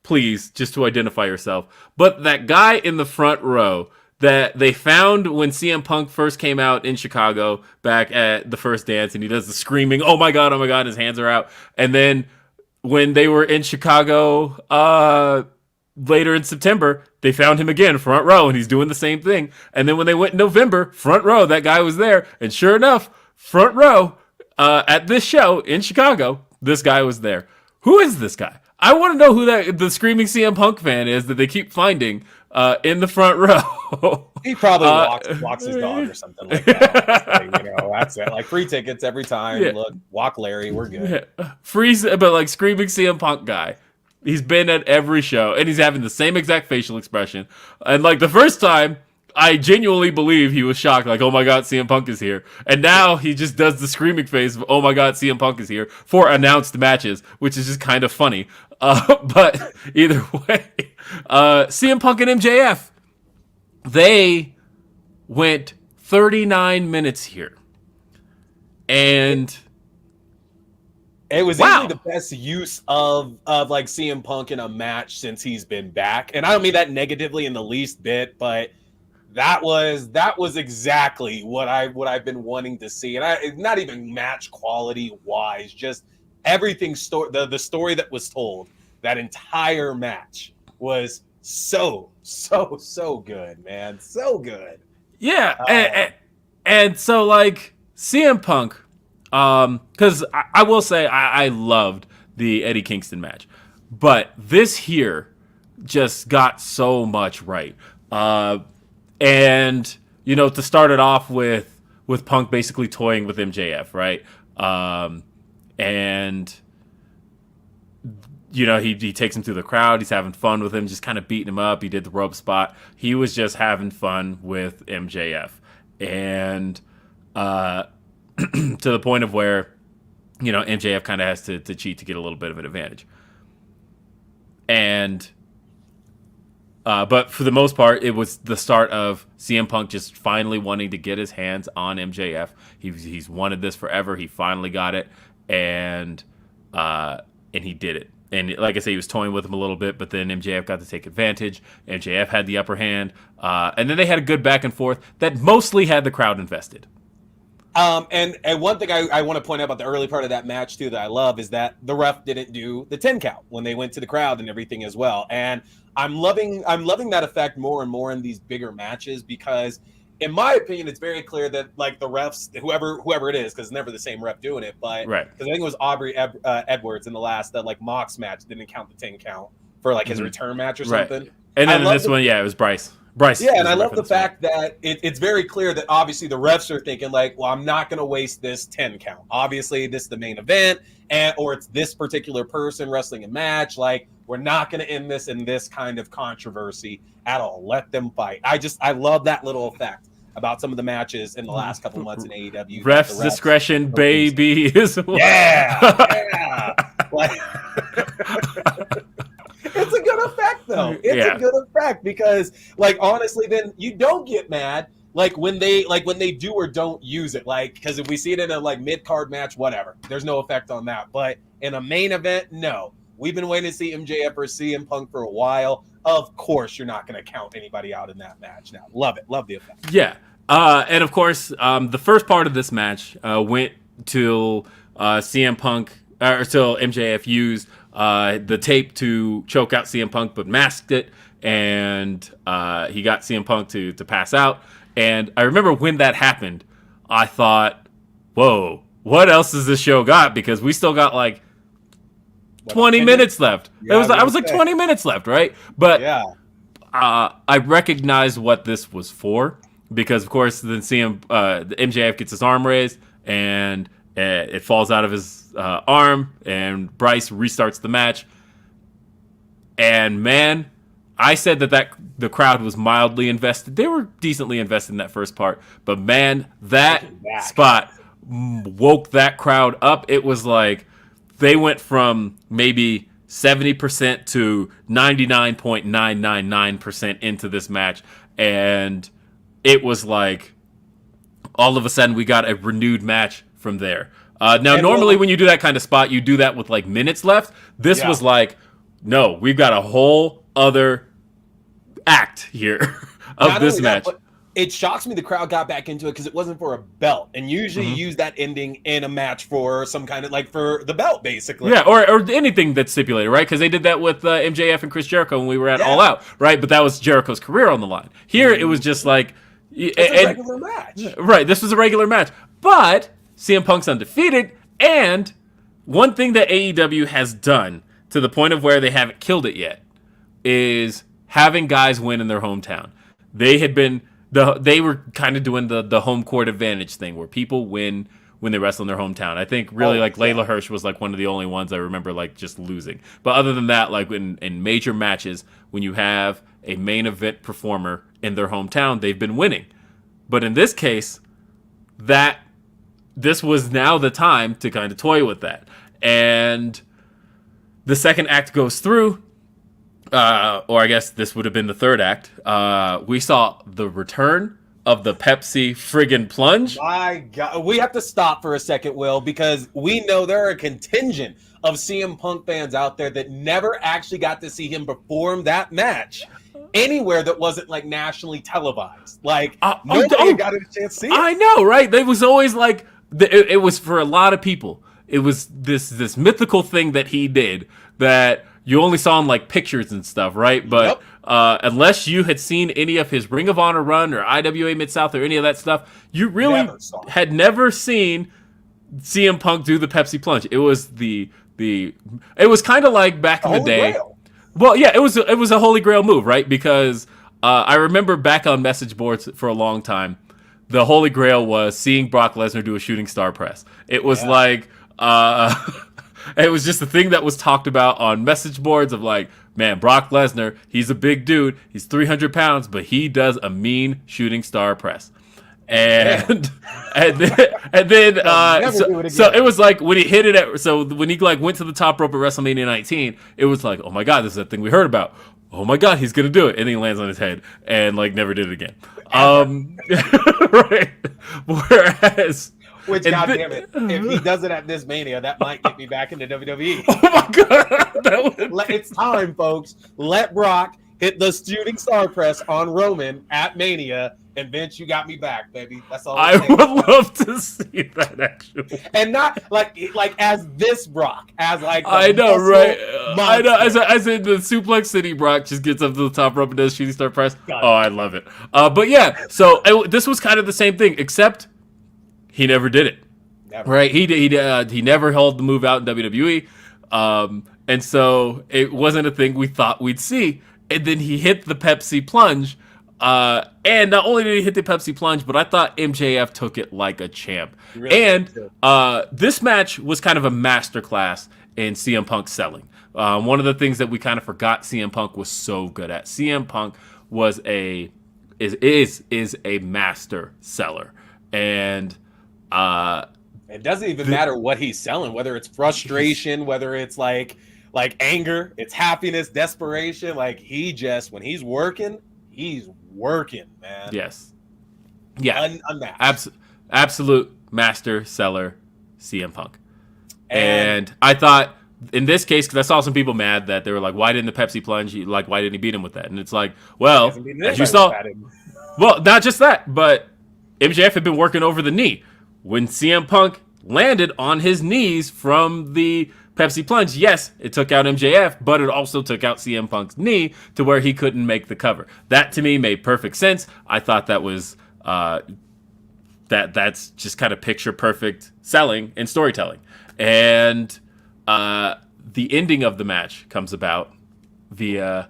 please, just to identify yourself. But that guy in the front row that they found when CM Punk first came out in Chicago back at the first dance, and he does the screaming, oh my God, his hands are out. And then when they were in Chicago later in September, they found him again, front row, and he's doing the same thing. And then when they went in November, front row, that guy was there. And sure enough, front row, at this show in Chicago, this guy was there. Who is this guy? I want to know who the screaming CM Punk fan is that they keep finding in the front row. He probably walks his dog or something like that. That's it. Like free tickets every time. Yeah. Look, walk Larry, we're good. Yeah. But like screaming CM Punk guy. He's been at every show, and he's having the same exact facial expression. And like the first time, I genuinely believe he was shocked, like, oh my God, CM Punk is here. And now he just does the screaming face of, oh my God, CM Punk is here for announced matches, which is just kind of funny. But either way, CM Punk and MJF, they went 39 minutes here. And It was Wow. easily the best use of like CM Punk in a match since he's been back. And I don't mean that negatively in the least bit, but that was exactly what I've been wanting to see. And not even match quality wise, just everything the story that was told, that entire match was so good, man. So good. Yeah. And so like CM Punk, because I will say I loved the Eddie Kingston match, but this here just got so much right. And to start it off with Punk basically toying with MJF, right? And he takes him through the crowd. He's having fun with him, just kind of beating him up. He did the rope spot. He was just having fun with MJF, and to the point of where MJF kind of has to cheat to get a little bit of an advantage. And but for the most part, it was the start of CM Punk just finally wanting to get his hands on MJF. He's wanted this forever. He finally got it, and he did it. And like I say, he was toying with him a little bit, but then MJF got to take advantage. MJF had the upper hand, and then they had a good back and forth that mostly had the crowd invested. And one thing I want to point out about the early part of that match too that I love is that the ref didn't do the 10 count when they went to the crowd and everything as well. And I'm loving that effect more and more in these bigger matches, because in my opinion, it's very clear that like the refs, whoever it is, because it's never the same ref doing it, but right. Because I think it was Aubrey Edwards in the last like Mox match didn't count the 10 count for like his return match or something. Right. And then in this one, it was Bryce. Yeah, and I love the fact that it's very clear that obviously the refs are thinking like, well, I'm not going to waste this 10 count. Obviously, this is the main event, or it's this particular person wrestling a match. Like, we're not going to end this in this kind of controversy at all. Let them fight. I love that little effect about some of the matches in the last couple months in AEW. Refs discretion, baby. Yeah. Like, it's a good effect, though. It's a good effect because, like, honestly, then you don't get mad when they do or don't use it. Like, because if we see it in a like mid-card match, whatever, there's no effect on that. But in a main event, no. We've been waiting to see MJF or CM Punk for a while. Of course, you're not going to count anybody out in that match. Now, love it, love the effect. Yeah, and of course, the first part of this match went till CM Punk or till MJF used the tape to choke out CM Punk, but masked it, and he got CM Punk to pass out. And I remember when that happened, I thought, "Whoa, what else has this show got?" Because we still got like 20 minutes left. Yeah, I was like 20 minutes left, right? But yeah, I recognized what this was for, because of course then the MJF gets his arm raised and it falls out of his arm, and Bryce restarts the match. And man, I said that the crowd was mildly invested. They were decently invested in that first part, but man, that spot woke that crowd up. It was like they went from maybe 70% to 99.999% into this match, and it was like all of a sudden we got a renewed match from there. Now, normally when you do that kind of spot, you do that with like minutes left. This was like, no, we've got a whole other act here of this match. But it shocks me the crowd got back into it because it wasn't for a belt, and usually you use that ending in a match for some kind of like for the belt, basically. Yeah, or anything that's stipulated, right? Because they did that with MJF and Chris Jericho when we were at All Out, right? But that was Jericho's career on the line. Here, it was just like it's a regular match, right? This was a regular match, but CM Punk's undefeated, and one thing that AEW has done to the point of where they haven't killed it yet is having guys win in their hometown. They were kind of doing the home court advantage thing where people win when they wrestle in their hometown. I think really Layla Hirsch was like one of the only ones I remember like just losing. But other than that, like in major matches, when you have a main event performer in their hometown, they've been winning. But in this case, this was now the time to kind of toy with that. And the second act goes through, or I guess this would have been the third act. We saw the return of the Pepsi friggin' plunge. My God, we have to stop for a second, Will, because we know there are a contingent of CM Punk fans out there that never actually got to see him perform that match anywhere that wasn't like nationally televised. Like nobody got a chance to see it. I know, right? It was always like it was for a lot of people. It was this mythical thing that he did that you only saw in like pictures and stuff, right? But unless you had seen any of his Ring of Honor run or IWA Mid-South or any of that stuff, you really had never seen CM Punk do the Pepsi plunge. It was it was kind of like back in the day. Grail. Well, yeah, it was a holy grail move, right? Because I remember back on message boards for a long time, the holy grail was seeing Brock Lesnar do a shooting star press. It was like it was just a thing that was talked about on message boards of like, man, Brock Lesnar, he's a big dude. He's 300 pounds, but he does a mean shooting star press. And then so it was like when he hit it when he like went to the top rope at WrestleMania 19, it was like, oh my God, this is that thing we heard about. Oh my God, he's gonna do it, and then he lands on his head and like never did it again. Right. Whereas, which goddamn it, if he does it at this Mania, that might get me back into WWE. Oh my God, it's time, folks. Let Brock hit the shooting star press on Roman at Mania. And Vince, you got me back, baby. That's all. I would love to see that actually, and not like as this Brock, as like I know, right? I know, as in the Suplex City Brock just gets up to the top rope and does shooting star press. I love it. But yeah, so this was kind of the same thing, except he never did it. Never. Right? He never held the move out in WWE, and so it wasn't a thing we thought we'd see. And then he hit the Pepsi plunge. And not only did he hit the Pepsi plunge, but I thought MJF took it like a champ. Really and this match was kind of a masterclass in CM Punk selling. One of the things that we kind of forgot CM Punk was so good at. CM Punk was is a master seller, and it doesn't even matter what he's selling, whether it's frustration, whether it's like anger, it's happiness, desperation. Like when he's working, he's working, man. Yes. Yeah. Unmatched. Absolute master seller, CM Punk. And I thought in this case, because I saw some people mad that they were like, why didn't the Pepsi plunge? Like, why didn't he beat him with that? And it's like, well, as you saw, well, not just that, but MJF had been working over the knee. When CM Punk landed on his knees from the Pepsi plunge, yes, it took out MJF, but it also took out CM Punk's knee to where he couldn't make the cover. That to me made perfect sense. I thought that was that's just kind of picture perfect selling and storytelling. And the ending of the match comes about via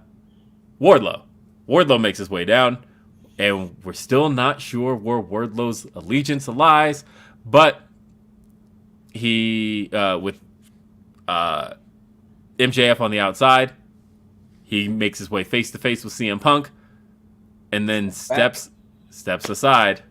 Wardlow. Wardlow makes his way down, and we're still not sure where Wardlow's allegiance lies, but he with MJF on the outside, he makes his way face to face with CM Punk, and then steps aside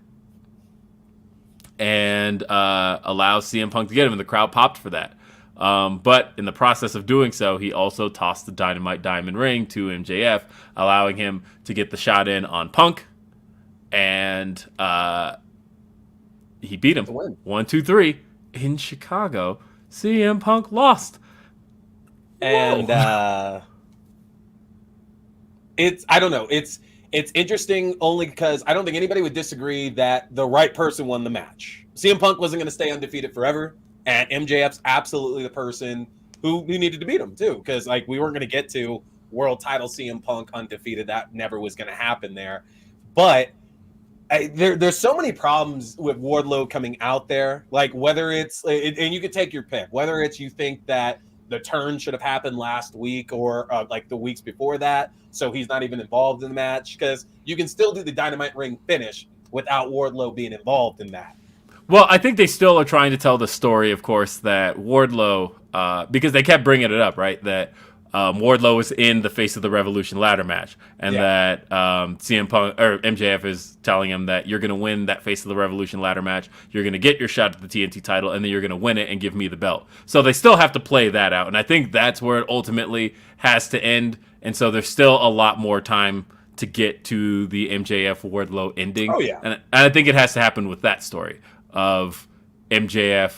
and allows CM Punk to get him, and the crowd popped for that. But in the process of doing so, he also tossed the Dynamite Diamond Ring to MJF, allowing him to get the shot in on Punk, and he beat him 1, 2, 3 in Chicago. CM Punk lost. And I don't know. It's interesting only because I don't think anybody would disagree that the right person won the match. CM Punk wasn't going to stay undefeated forever, and MJF's absolutely the person who needed to beat him too, because like we weren't going to get to world title CM Punk undefeated. That never was going to happen there. But there's so many problems with Wardlow coming out there, like whether it's and you could take your pick, whether it's you think that the turn should have happened last week or like the weeks before that, so he's not even involved in the match, because you can still do the Dynamite Ring finish without Wardlow being involved in that. Well, I think they still are trying to tell the story, of course, that Wardlow, because they kept bringing it up, right, that Wardlow was in the Face of the Revolution ladder match, and that CM Punk or MJF is telling him that you're going to win that Face of the Revolution ladder match, you're going to get your shot at the TNT title, and then you're going to win it and give me the belt. So they still have to play that out, and I think that's where it ultimately has to end. And so there's still a lot more time to get to the MJF Wardlow ending. Oh, yeah. And I think it has to happen with that story of MJF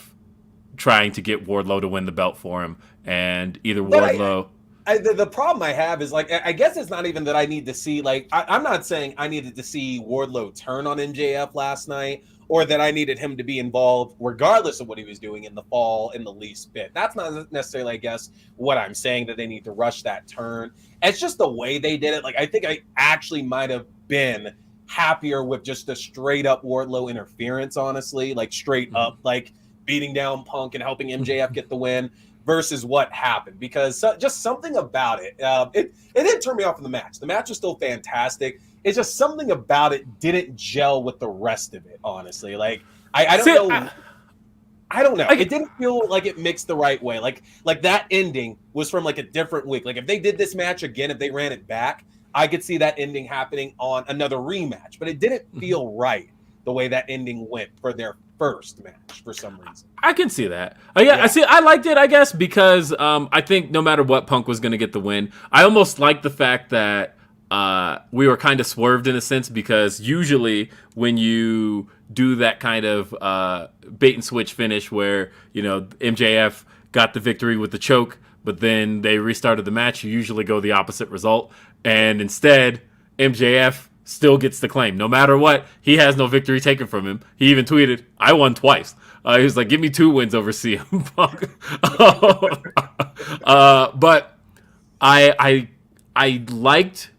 trying to get Wardlow to win the belt for him, and either Wardlow. The problem I have is, like, I guess it's not even that I need to see, like, I'm not saying I needed to see Wardlow turn on MJF last night, or that I needed him to be involved regardless of what he was doing in the fall in the least bit. That's not necessarily, I guess, what I'm saying, that they need to rush that turn. It's just the way they did it. Like, I think I actually might have been happier with just a straight up Wardlow interference, honestly, like straight up, like beating down Punk and helping MJF get the win, versus what happened, because just something about it, it didn't turn me off in the match. The match was still fantastic. It's just something about it didn't gel with the rest of it, honestly. Like, I don't know. I don't know. It didn't feel like it mixed the right way. Like that ending was from like a different week. Like, if they did this match again, if they ran it back, I could see that ending happening on another rematch. But it didn't feel right the way that ending went for their first match for some reason. I can see that. Yeah. I see. I liked it, I guess, because I think no matter what, Punk was going to get the win. I almost like the fact that we were kind of swerved in a sense, because usually when you do that kind of bait and switch finish where, you know, MJF got the victory with the choke, but then they restarted the match, you usually go the opposite result. And instead, MJF still gets the claim. No matter what, he has no victory taken from him. He even tweeted, "I won twice." He was like, "Give me 2 wins over CM Punk." But I liked.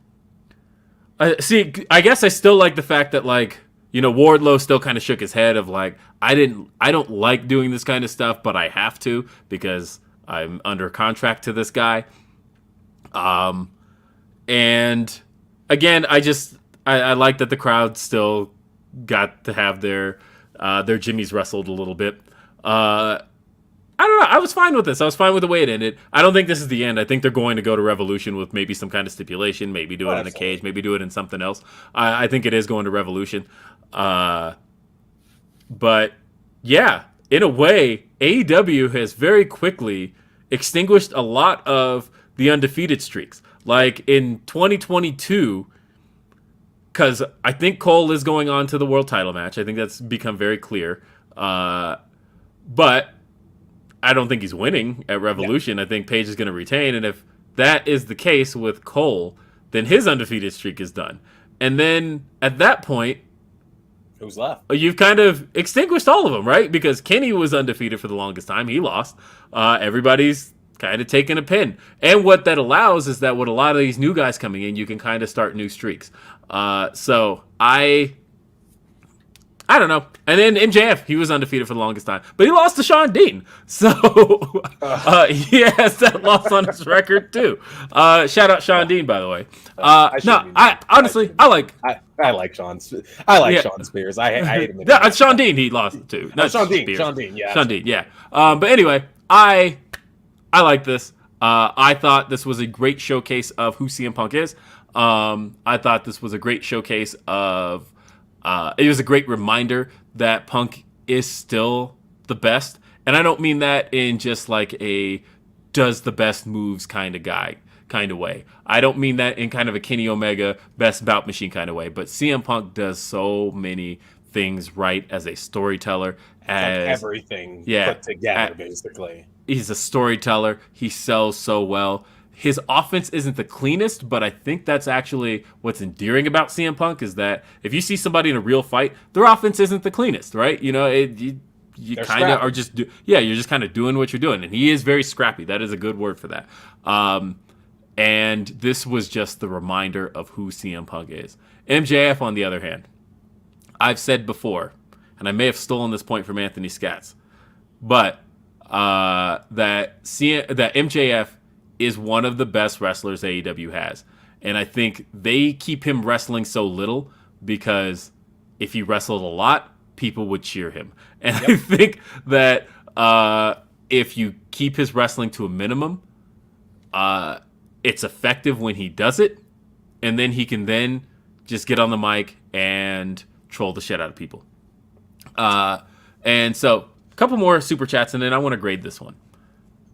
See, I guess I still like the fact that, like, you know, Wardlow still kind of shook his head of like, I don't like doing this kind of stuff, but I have to because I'm under contract to this guy. And again, I like that the crowd still got to have their jimmies wrestled a little bit. I don't know. I was fine with this. I was fine with the way it ended. I don't think this is the end. I think they're going to go to Revolution with maybe some kind of stipulation, maybe do it in a cage, maybe do it in something else. I think it is going to Revolution. But yeah, in a way, AEW has very quickly extinguished a lot of the undefeated streaks. Like in 2022, because I think Cole is going on to the world title match. I think that's become very clear. But I don't think he's winning at Revolution. Yeah. I think Paige is going to retain. And if that is the case with Cole, then his undefeated streak is done. And then at that point, who's left? You've kind of extinguished all of them, right? Because Kenny was undefeated for the longest time. He lost. Everybody's kind of taking a pin. And what that allows is that with a lot of these new guys coming in, you can kind of start new streaks. So I don't know. And then MJF, he was undefeated for the longest time, but he lost to Shawn Dean. So he has that loss on his record too. Shout out Shawn Dean, by the way. I honestly like Shawn. I like Shawn Spears. I hate him. Yeah, Shawn Dean, he lost to. Shawn Dean. Shawn Dean. Yeah. Shawn Dean. Yeah. But anyway, I like this. I thought this was a great showcase of who CM Punk is. I thought this was a great showcase of. It was a great reminder that Punk is still the best. And I don't mean that in just like a does the best moves kind of way. I don't mean that in kind of a Kenny Omega best bout machine kind of way. But CM Punk does so many things right as a storyteller. As like everything put together, basically. He's a storyteller. He sells so well. His offense isn't the cleanest, but I think that's actually what's endearing about CM Punk is that if you see somebody in a real fight, their offense isn't the cleanest, right? You know, you kind of are just you're just kind of doing what you're doing, and he is very scrappy. That is a good word for that. And this was just the reminder of who CM Punk is. MJF, on the other hand, I've said before, and I may have stolen this point from Anthony Scatz, but that MJF is one of the best wrestlers AEW has. And I think they keep him wrestling so little because if he wrestled a lot, people would cheer him. And I think that if you keep his wrestling to a minimum, it's effective when he does it. And then he can then just get on the mic and troll the shit out of people. And so a couple more super chats, and then I want to grade this one.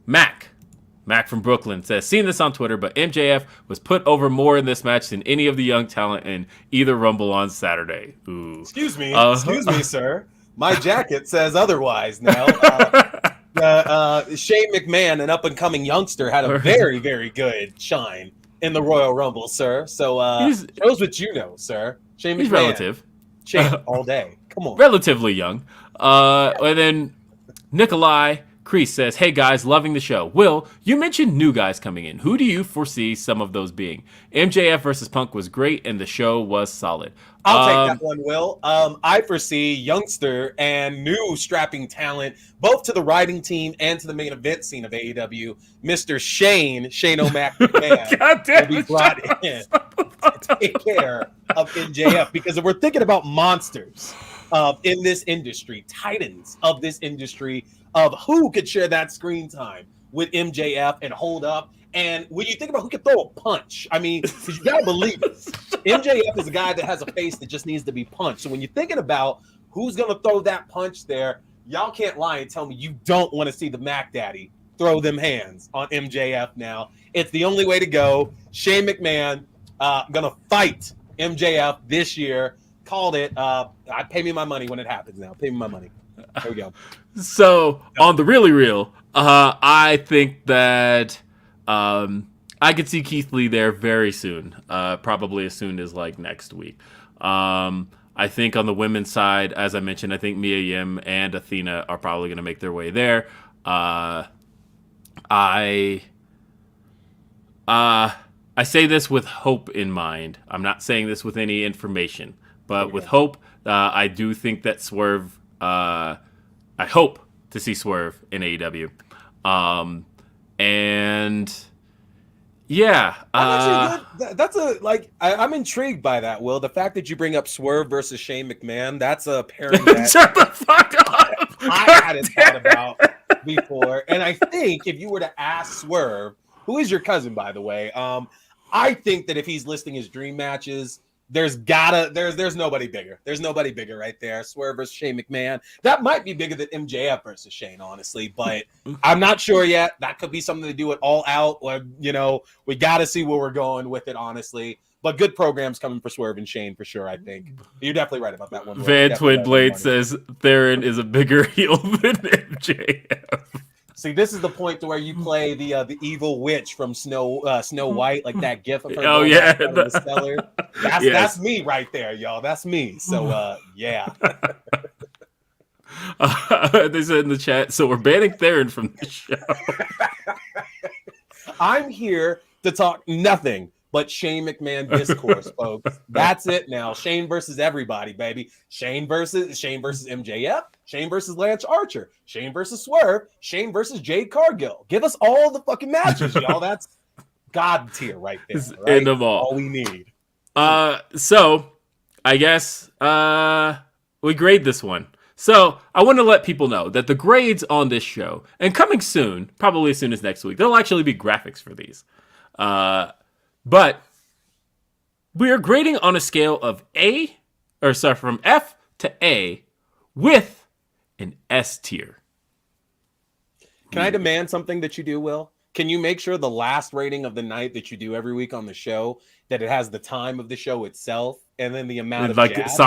Mac Mac from Brooklyn says, seen this on Twitter, but MJF was put over more in this match than any of the young talent in either Rumble on Saturday. Ooh. Excuse me, sir. My jacket says otherwise now. Shane McMahon, an up-and-coming youngster, had a very, very good shine in the Royal Rumble, sir. So shows what you know, sir. Shane McMahon. He's relative. Shane all day. Come on. Relatively young. And then Nikolai Kreese says, hey guys, loving the show. Will, you mentioned new guys coming in. Who do you foresee some of those being? MJF versus Punk was great, and the show was solid. I'll take that one, Will. I foresee youngster and new strapping talent, both to the writing team and to the main event scene of AEW. Mr. Shane O'Mac McMahon will be brought in to take care of MJF. Because if we're thinking about monsters in this industry, titans of this industry, of who could share that screen time with MJF and hold up. And when you think about who can throw a punch, I mean, because you got to believe it. MJF is a guy that has a face that just needs to be punched. So when you're thinking about who's going to throw that punch there, y'all can't lie and tell me you don't want to see the Mac Daddy throw them hands on MJF now. It's the only way to go. Shane McMahon going to fight MJF this year. Called it. Pay me my money when it happens now. Pay me my money. There we go. So on the really real, I think that I could see Keith Lee there very soon, probably as soon as like next week. I think on the women's side, as I mentioned, I think Mia Yim and Athena are probably going to make their way there. I say this with hope in mind. I'm not saying this with any information, but with hope, I do think that Swerve. I hope to see Swerve in AEW. And yeah, that's I'm intrigued by that, Will. The fact that you bring up Swerve versus Shane McMahon, that's a pairing that shut the fuck up. I hadn't thought about before. And I think if you were to ask Swerve, who is your cousin, by the way, I think that if he's listing his dream matches, there's nobody bigger. There's nobody bigger right there. Swerve versus Shane McMahon. That might be bigger than MJF versus Shane, honestly, but I'm not sure yet. That could be something to do it all out. Or, we got to see where we're going with it, honestly. But good programs coming for Swerve and Shane for sure, I think. You're definitely right about that one. Van Twinblade says Theron is a bigger heel than MJF. See, this is the point to where you play the evil witch from Snow White, like that gif of her. Oh yeah, the cellar. That's me right there, y'all. That's me. So yeah. They said in the chat, so we're banning Theron from the show. I'm here to talk nothing but Shane McMahon discourse, folks. That's it now. Shane versus everybody, baby. Shane versus MJF. Shane versus Lance Archer. Shane versus Swerve. Shane versus Jade Cargill. Give us all the fucking matches, y'all. That's God tier right there. Right? End them all we need. So I guess we grade this one. So I want to let people know that the grades on this show, and coming soon, probably as soon as next week, there'll actually be graphics for these. But we are grading on a scale of from F to A with an S tier. Can I demand something that you do, Will? Can you make sure the last rating of the night that you do every week on the show, that it has the time of the show itself and then the amount of jabs?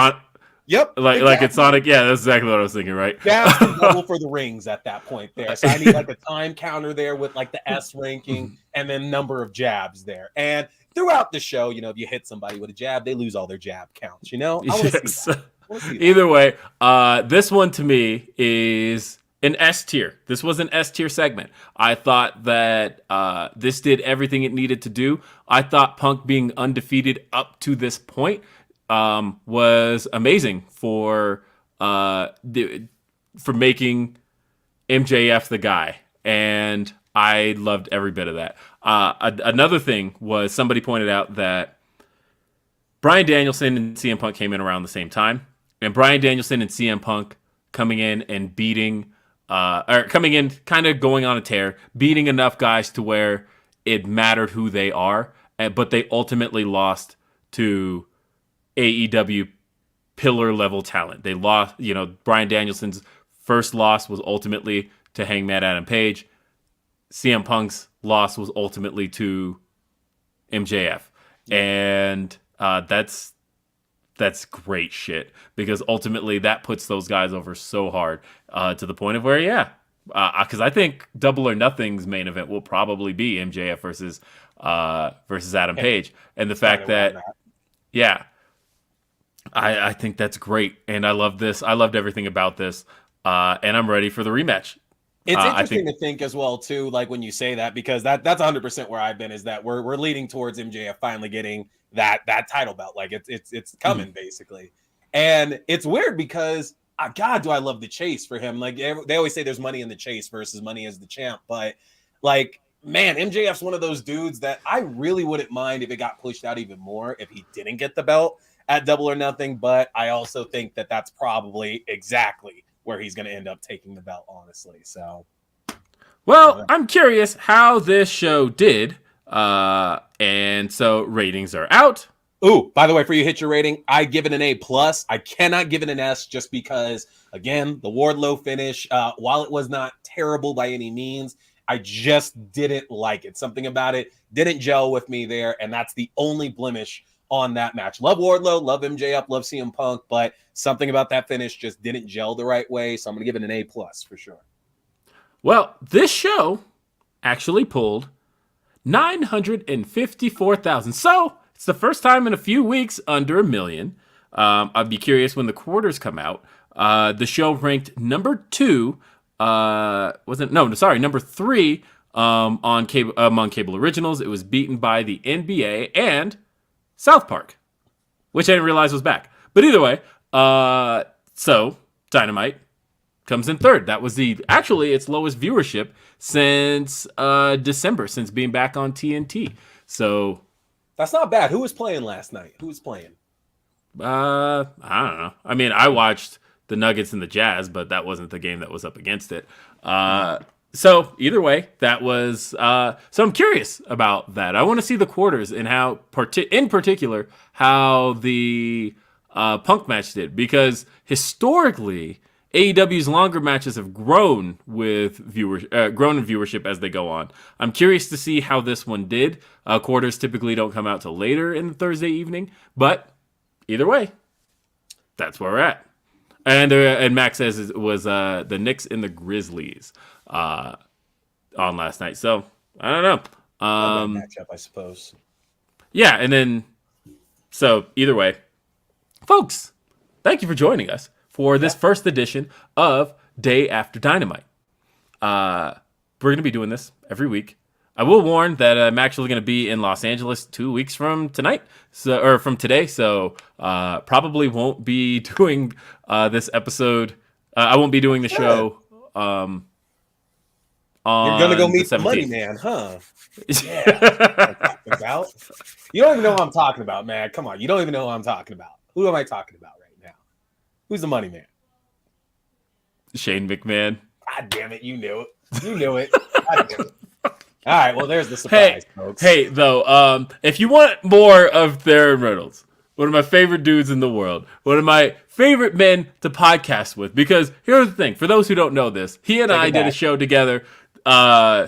Yep. Like it's Sonic. Yeah, that's exactly what I was thinking, right? That's the level for the rings at that point there. So I need like a time counter there with like the S ranking and then number of jabs there. And throughout the show, if you hit somebody with a jab, they lose all their jab counts, I want to see that. Either way, this one to me is an S tier. This was an S tier segment. I thought that this did everything it needed to do. I thought Punk being undefeated up to this point was amazing for making MJF the guy, and I loved every bit of that. Another thing was somebody pointed out that Brian Danielson and CM Punk came in around the same time, and Brian Danielson and CM Punk coming in and kind of going on a tear, beating enough guys to where it mattered who they are, but they ultimately lost to AEW pillar level talent. They lost, Brian Danielson's first loss was ultimately to Hangman Adam Page. CM Punk's loss was ultimately to MJF. And that's great shit, because ultimately that puts those guys over so hard to the point of where, because I think Double or Nothing's main event will probably be MJF versus Adam Page. And the fact that, I think that's great. And I love this. I loved everything about this. And I'm ready for the rematch. It's interesting to think as well, too, like when you say that, because that's 100% where I've been, is that we're leading towards MJF finally getting that title belt. Like it's coming, basically. And it's weird because, God, do I love the chase for him. Like they always say there's money in the chase versus money as the champ. But like, man, MJF's one of those dudes that I really wouldn't mind if it got pushed out even more if he didn't get the belt at Double or Nothing. But I also think that that's probably exactly where he's going to end up taking the belt, honestly. So, well, I'm curious how this show did. And so ratings are out. Ooh, by the way, for you hit your rating, I give it an A+. I cannot give it an S just because, again, the Wardlow finish, while it was not terrible by any means, I just didn't like it. Something about it didn't gel with me there, and that's the only blemish on that match. Love Wardlow, love MJF, love CM Punk, but something about that finish just didn't gel the right way, so I'm going to give it an A+ for sure. Well, this show actually pulled 954,000. So it's the first time in a few weeks under 1 million. I'd be curious when the quarters come out. The show ranked number 2. Number 3 on cable, among cable originals. It was beaten by the NBA and South Park, which I didn't realize was back. But either way, so Dynamite comes in third. That was actually its lowest viewership since December, since being back on TNT. So that's not bad. Who was playing last night? Who was playing? I don't know. I mean, I watched the Nuggets and the Jazz, but that wasn't the game that was up against it. So either way, that was. So I'm curious about that. I want to see the quarters and how, in particular, how the Punk match did, because historically AEW's longer matches have grown with grown in viewership as they go on. I'm curious to see how this one did. Quarters typically don't come out till later in the Thursday evening, but either way, that's where we're at. And Max says it was the Knicks and the Grizzlies on last night. So I don't know. Matchup, I suppose. Yeah, and then so either way, folks, thank you for joining us for this first edition of Day After Dynamite. We're going to be doing this every week. I will warn that I'm actually going to be in Los Angeles 2 weeks from tonight, or from today, so probably won't be doing this episode. I won't be doing the show. You're going to go meet the money man, huh? Yeah. About? You don't even know what I'm talking about, man. Come on. You don't even know what I'm talking about. Who am I talking about right now? Who's the money man? Shane McMahon. God damn it. You knew it. You knew it. God damn it. All right, well, there's the surprise, folks. Hey, though, if you want more of Theron Reynolds, one of my favorite dudes in the world, one of my favorite men to podcast with, because here's the thing, for those who don't know this, he and I did a show together, oh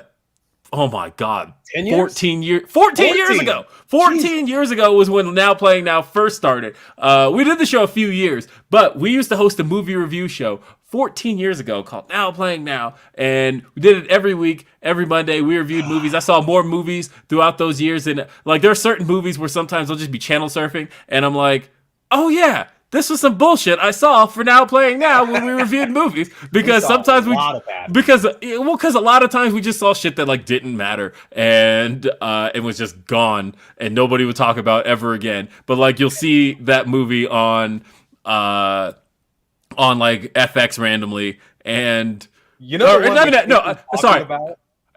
my God, 10 years? 14 years ago. 14 years ago was when Now Playing Now first started. We did the show a few years, but we used to host a movie review show 14 years ago called Now Playing Now, and we did it every week, every Monday. We reviewed movies. I saw more movies throughout those years, and like there are certain movies where sometimes I'll just be channel surfing, and I'm like, oh yeah, this was some bullshit I saw for Now Playing Now when we reviewed movies, because sometimes because a lot of times we just saw shit that like didn't matter, and it was just gone and nobody would talk about ever again. But like you'll see that movie on like FX randomly, and you know, sorry,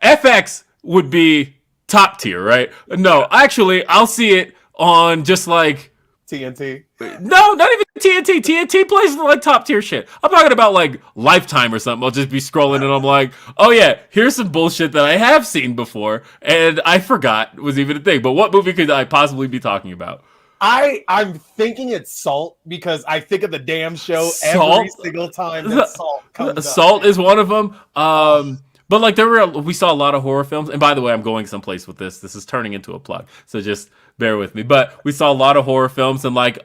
FX would be top tier, right? No, actually, I'll see it on just like TNT. No, not even TNT. TNT plays like top tier shit. I'm talking about like Lifetime or something. I'll just be scrolling and I'm like, oh yeah, here's some bullshit that I have seen before and I forgot was even a thing. But what movie could I possibly be talking about? I'm thinking it's Salt, because I think of the damn show every single time that Salt comes up. Salt is one of them. But like we saw a lot of horror films. And by the way, I'm going someplace with this. This is turning into a plug. So just bear with me. But we saw a lot of horror films, and like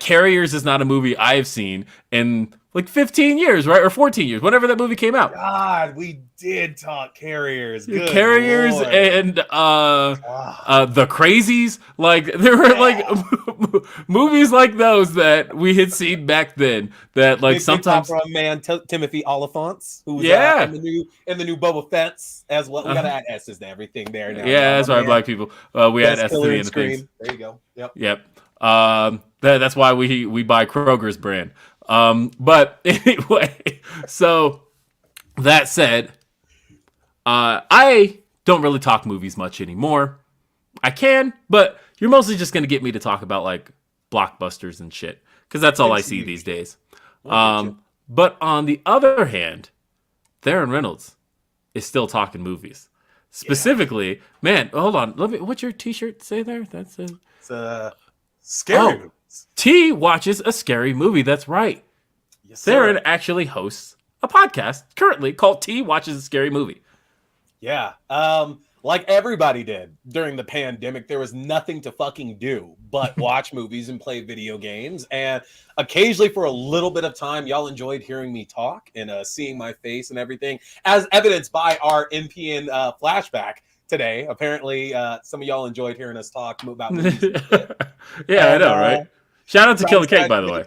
Carriers is not a movie I have seen in like 15 years, right? Or 14 years, whenever that movie came out. God, we did talk Carriers. Good Carriers Lord. and The Crazies. Like there were like movies like those that we had seen back then that like sometimes from man Timothy Oliphant's, who's in the new Boba Fett's as well. We gotta add S's to everything there now. Yeah, that's why black people we had S to the end of things. There you go. Yep. That's why we buy Kroger's brand. But anyway, so that said, I don't really talk movies much anymore. I can, but you're mostly just going to get me to talk about like blockbusters and shit, because that's all I see these days. But on the other hand, Theron Reynolds is still talking movies. Specifically, man, hold on. What's your t-shirt say there? It's a scary movie. T watches a scary movie. That's right. Yes, Theron actually hosts a podcast currently called T Watches a Scary Movie. Yeah. Like everybody did during the pandemic, there was nothing to fucking do but watch movies and play video games. And occasionally for a little bit of time, y'all enjoyed hearing me talk and seeing my face and everything, as evidenced by our NPN flashback today. Apparently, some of y'all enjoyed hearing us talk about movies. Yeah, I know, right? Shout out to Killer Kate, by the way.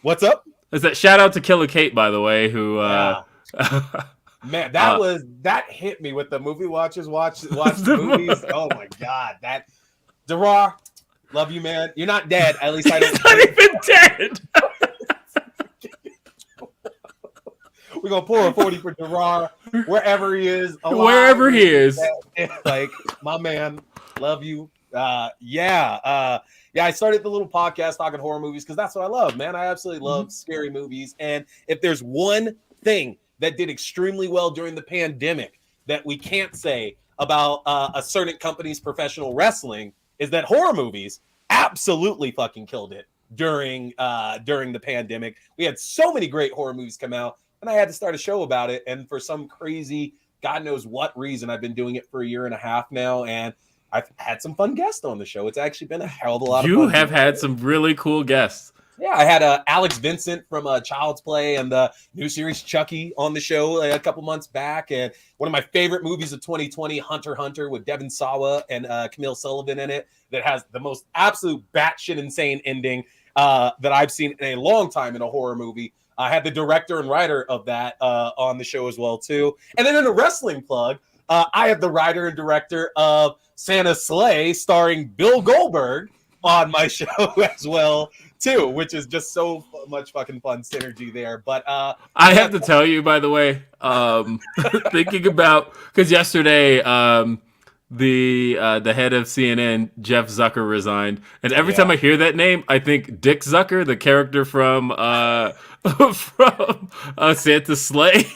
What's up? Is that shout out to Killer Kate, by the way, who man, that hit me with the movie watchers watch movies. Oh my god, that Gerard, love you, man. You're not dead. At least I don't. He's not even dead. We're gonna pour a 40 for Gerard wherever he is. Wherever he is, like my man, love you. Yeah, I started the little podcast talking horror movies because that's what I love, man. I absolutely love scary movies. And if there's one thing that did extremely well during the pandemic that we can't say about a certain company's professional wrestling, is that horror movies absolutely fucking killed it during the pandemic. We had so many great horror movies come out, and I had to start a show about it. And for some crazy, God knows what reason, I've been doing it for a year and a half now, and I've had some fun guests on the show. It's actually been a hell of a lot of fun. You have had some really cool guests. Yeah, I had Alex Vincent from Child's Play and the new series Chucky on the show a couple months back. And one of my favorite movies of 2020, Hunter x Hunter, with Devin Sawa and Camille Sullivan in it, that has the most absolute batshit insane ending that I've seen in a long time in a horror movie. I had the director and writer of that on the show as well, too. And then in a wrestling plug, I have the writer and director of Santa's Sleigh, starring Bill Goldberg, on my show as well, too, which is just so much fucking fun synergy there. But I have to tell you, by the way, thinking about, because yesterday the head of CNN, Jeff Zucker, resigned, and every time I hear that name, I think Dick Zucker, the character from Santa's Sleigh.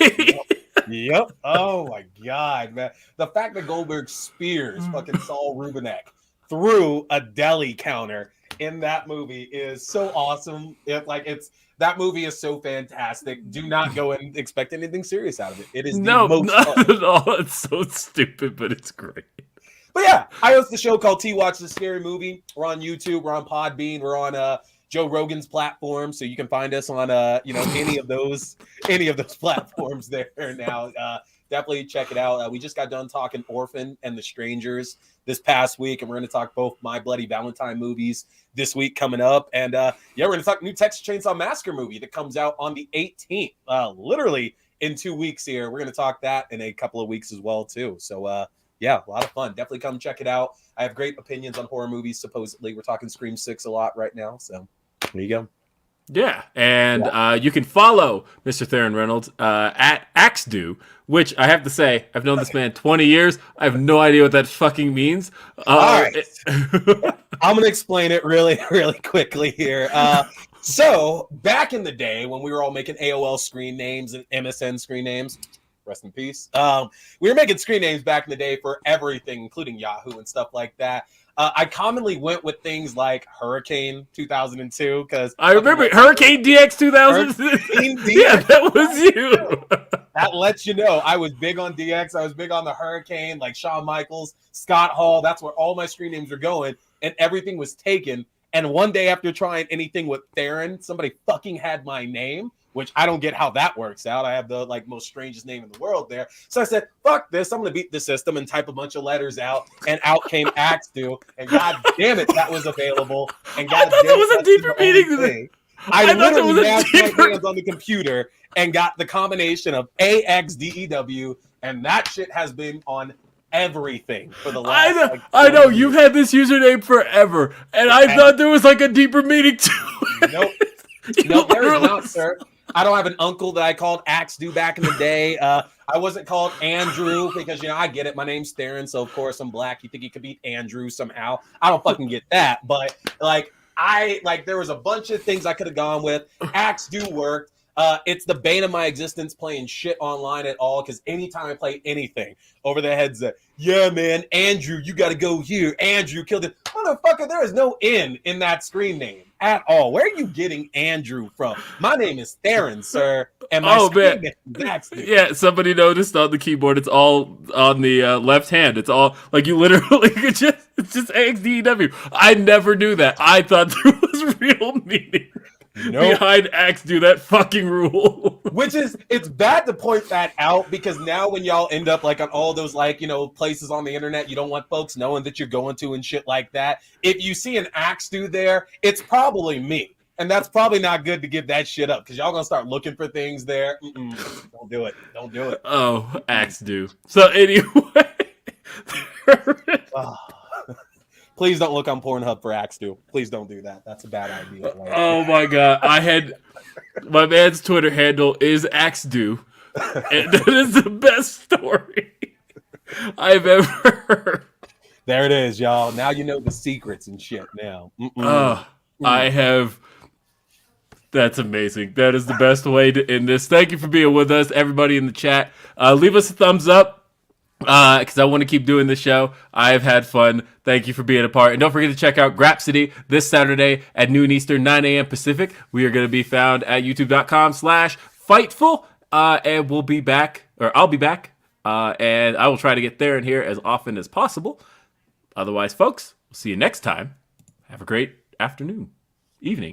Yep. Oh my god, man! The fact that Goldberg spears fucking Saul Rubinek through a deli counter in that movie is so awesome. That movie is so fantastic. Do not go and expect anything serious out of it. It is not at all. It's so stupid, but it's great. But yeah, I host the show called T Watch the Scary Movie. We're on YouTube. We're on Podbean. We're on Joe Rogan's platform, so you can find us on any of those platforms there now. Definitely check it out. We just got done talking Orphan and The Strangers this past week, and we're going to talk both My Bloody Valentine movies this week coming up. And we're going to talk new Texas Chainsaw Massacre movie that comes out on the 18th, literally in 2 weeks here. We're going to talk that in a couple of weeks as well, too. So, a lot of fun. Definitely come check it out. I have great opinions on horror movies, supposedly. We're talking Scream 6 a lot right now, so there you go. Yeah, and you can follow Mr. Theron Reynolds at Axedo, which I have to say, I've known this man 20 years. I have no idea what that fucking means. All right. I'm going to explain it really, really quickly here. So, back in the day when we were all making AOL screen names and MSN screen names, rest in peace, we were making screen names back in the day for everything, including Yahoo and stuff like that. I commonly went with things like Hurricane 2002 because I remember Hurricane DX 2000. Hurricane DX. Yeah, that was you. That lets you know I was big on DX. I was big on the Hurricane, like Shawn Michaels, Scott Hall. That's where all my screen names were going, and everything was taken. And one day after trying anything with Theron, somebody fucking had my name, which I don't get how that works out. I have the like most strangest name in the world there. So I said, fuck this. I'm going to beat the system and type a bunch of letters out. And out came Axdu. And god damn it, that was available. And god I thought damn there was a deeper meaning to this. I literally mashed my hands on the computer and got the combination of AXDEW. And that shit has been on everything for the last I know you've had this username forever, and I thought there was like a deeper meaning to it. Nope, there is not, sir. I don't have an uncle that I called Axdu back in the day. I wasn't called Andrew because, I get it. My name's Theron, so of course I'm black. You think you could beat Andrew somehow. I don't fucking get that. But, there was a bunch of things I could have gone with. Axdu worked. It's the bane of my existence playing shit online at all, because anytime I play anything over the headset, yeah, man, Andrew, you got to go here. Andrew killed it. Motherfucker, there is no N in that screen name at all. Where are you getting Andrew from? My name is Theron, sir, and my screen name is Axdu. Yeah, somebody noticed on the keyboard it's all on the left hand. It's all, like, you literally could just, it's just AXDEW. I never knew that. I thought there was real meaning. Behind Axe do that fucking rule. Which is, it's bad to point that out, because now when y'all end up like on all those places on the internet you don't want folks knowing that you're going to and shit like that, if you see an Axe do there, it's probably me. And that's probably not good to give that shit up, because y'all gonna start looking for things there. Don't do it. Don't do it. Oh, Axe do. So anyway. Please don't look on Pornhub for Axdu. Please don't do that. That's a bad idea. Oh my god. My man's Twitter handle is Axdu. And that is the best story I've ever heard. There it is, y'all. Now you know the secrets and shit now. That's amazing. That is the best way to end this. Thank you for being with us, everybody in the chat. Leave us a thumbs up. Because I want to keep doing this show. I have had fun. Thank you for being a part. And don't forget to check out Grapsity this Saturday at noon Eastern, 9 a.m. Pacific. We are going to be found at youtube.com/Fightful. And we'll be back, or I'll be back. And I will try to get there and here as often as possible. Otherwise, folks, we'll see you next time. Have a great afternoon, evening.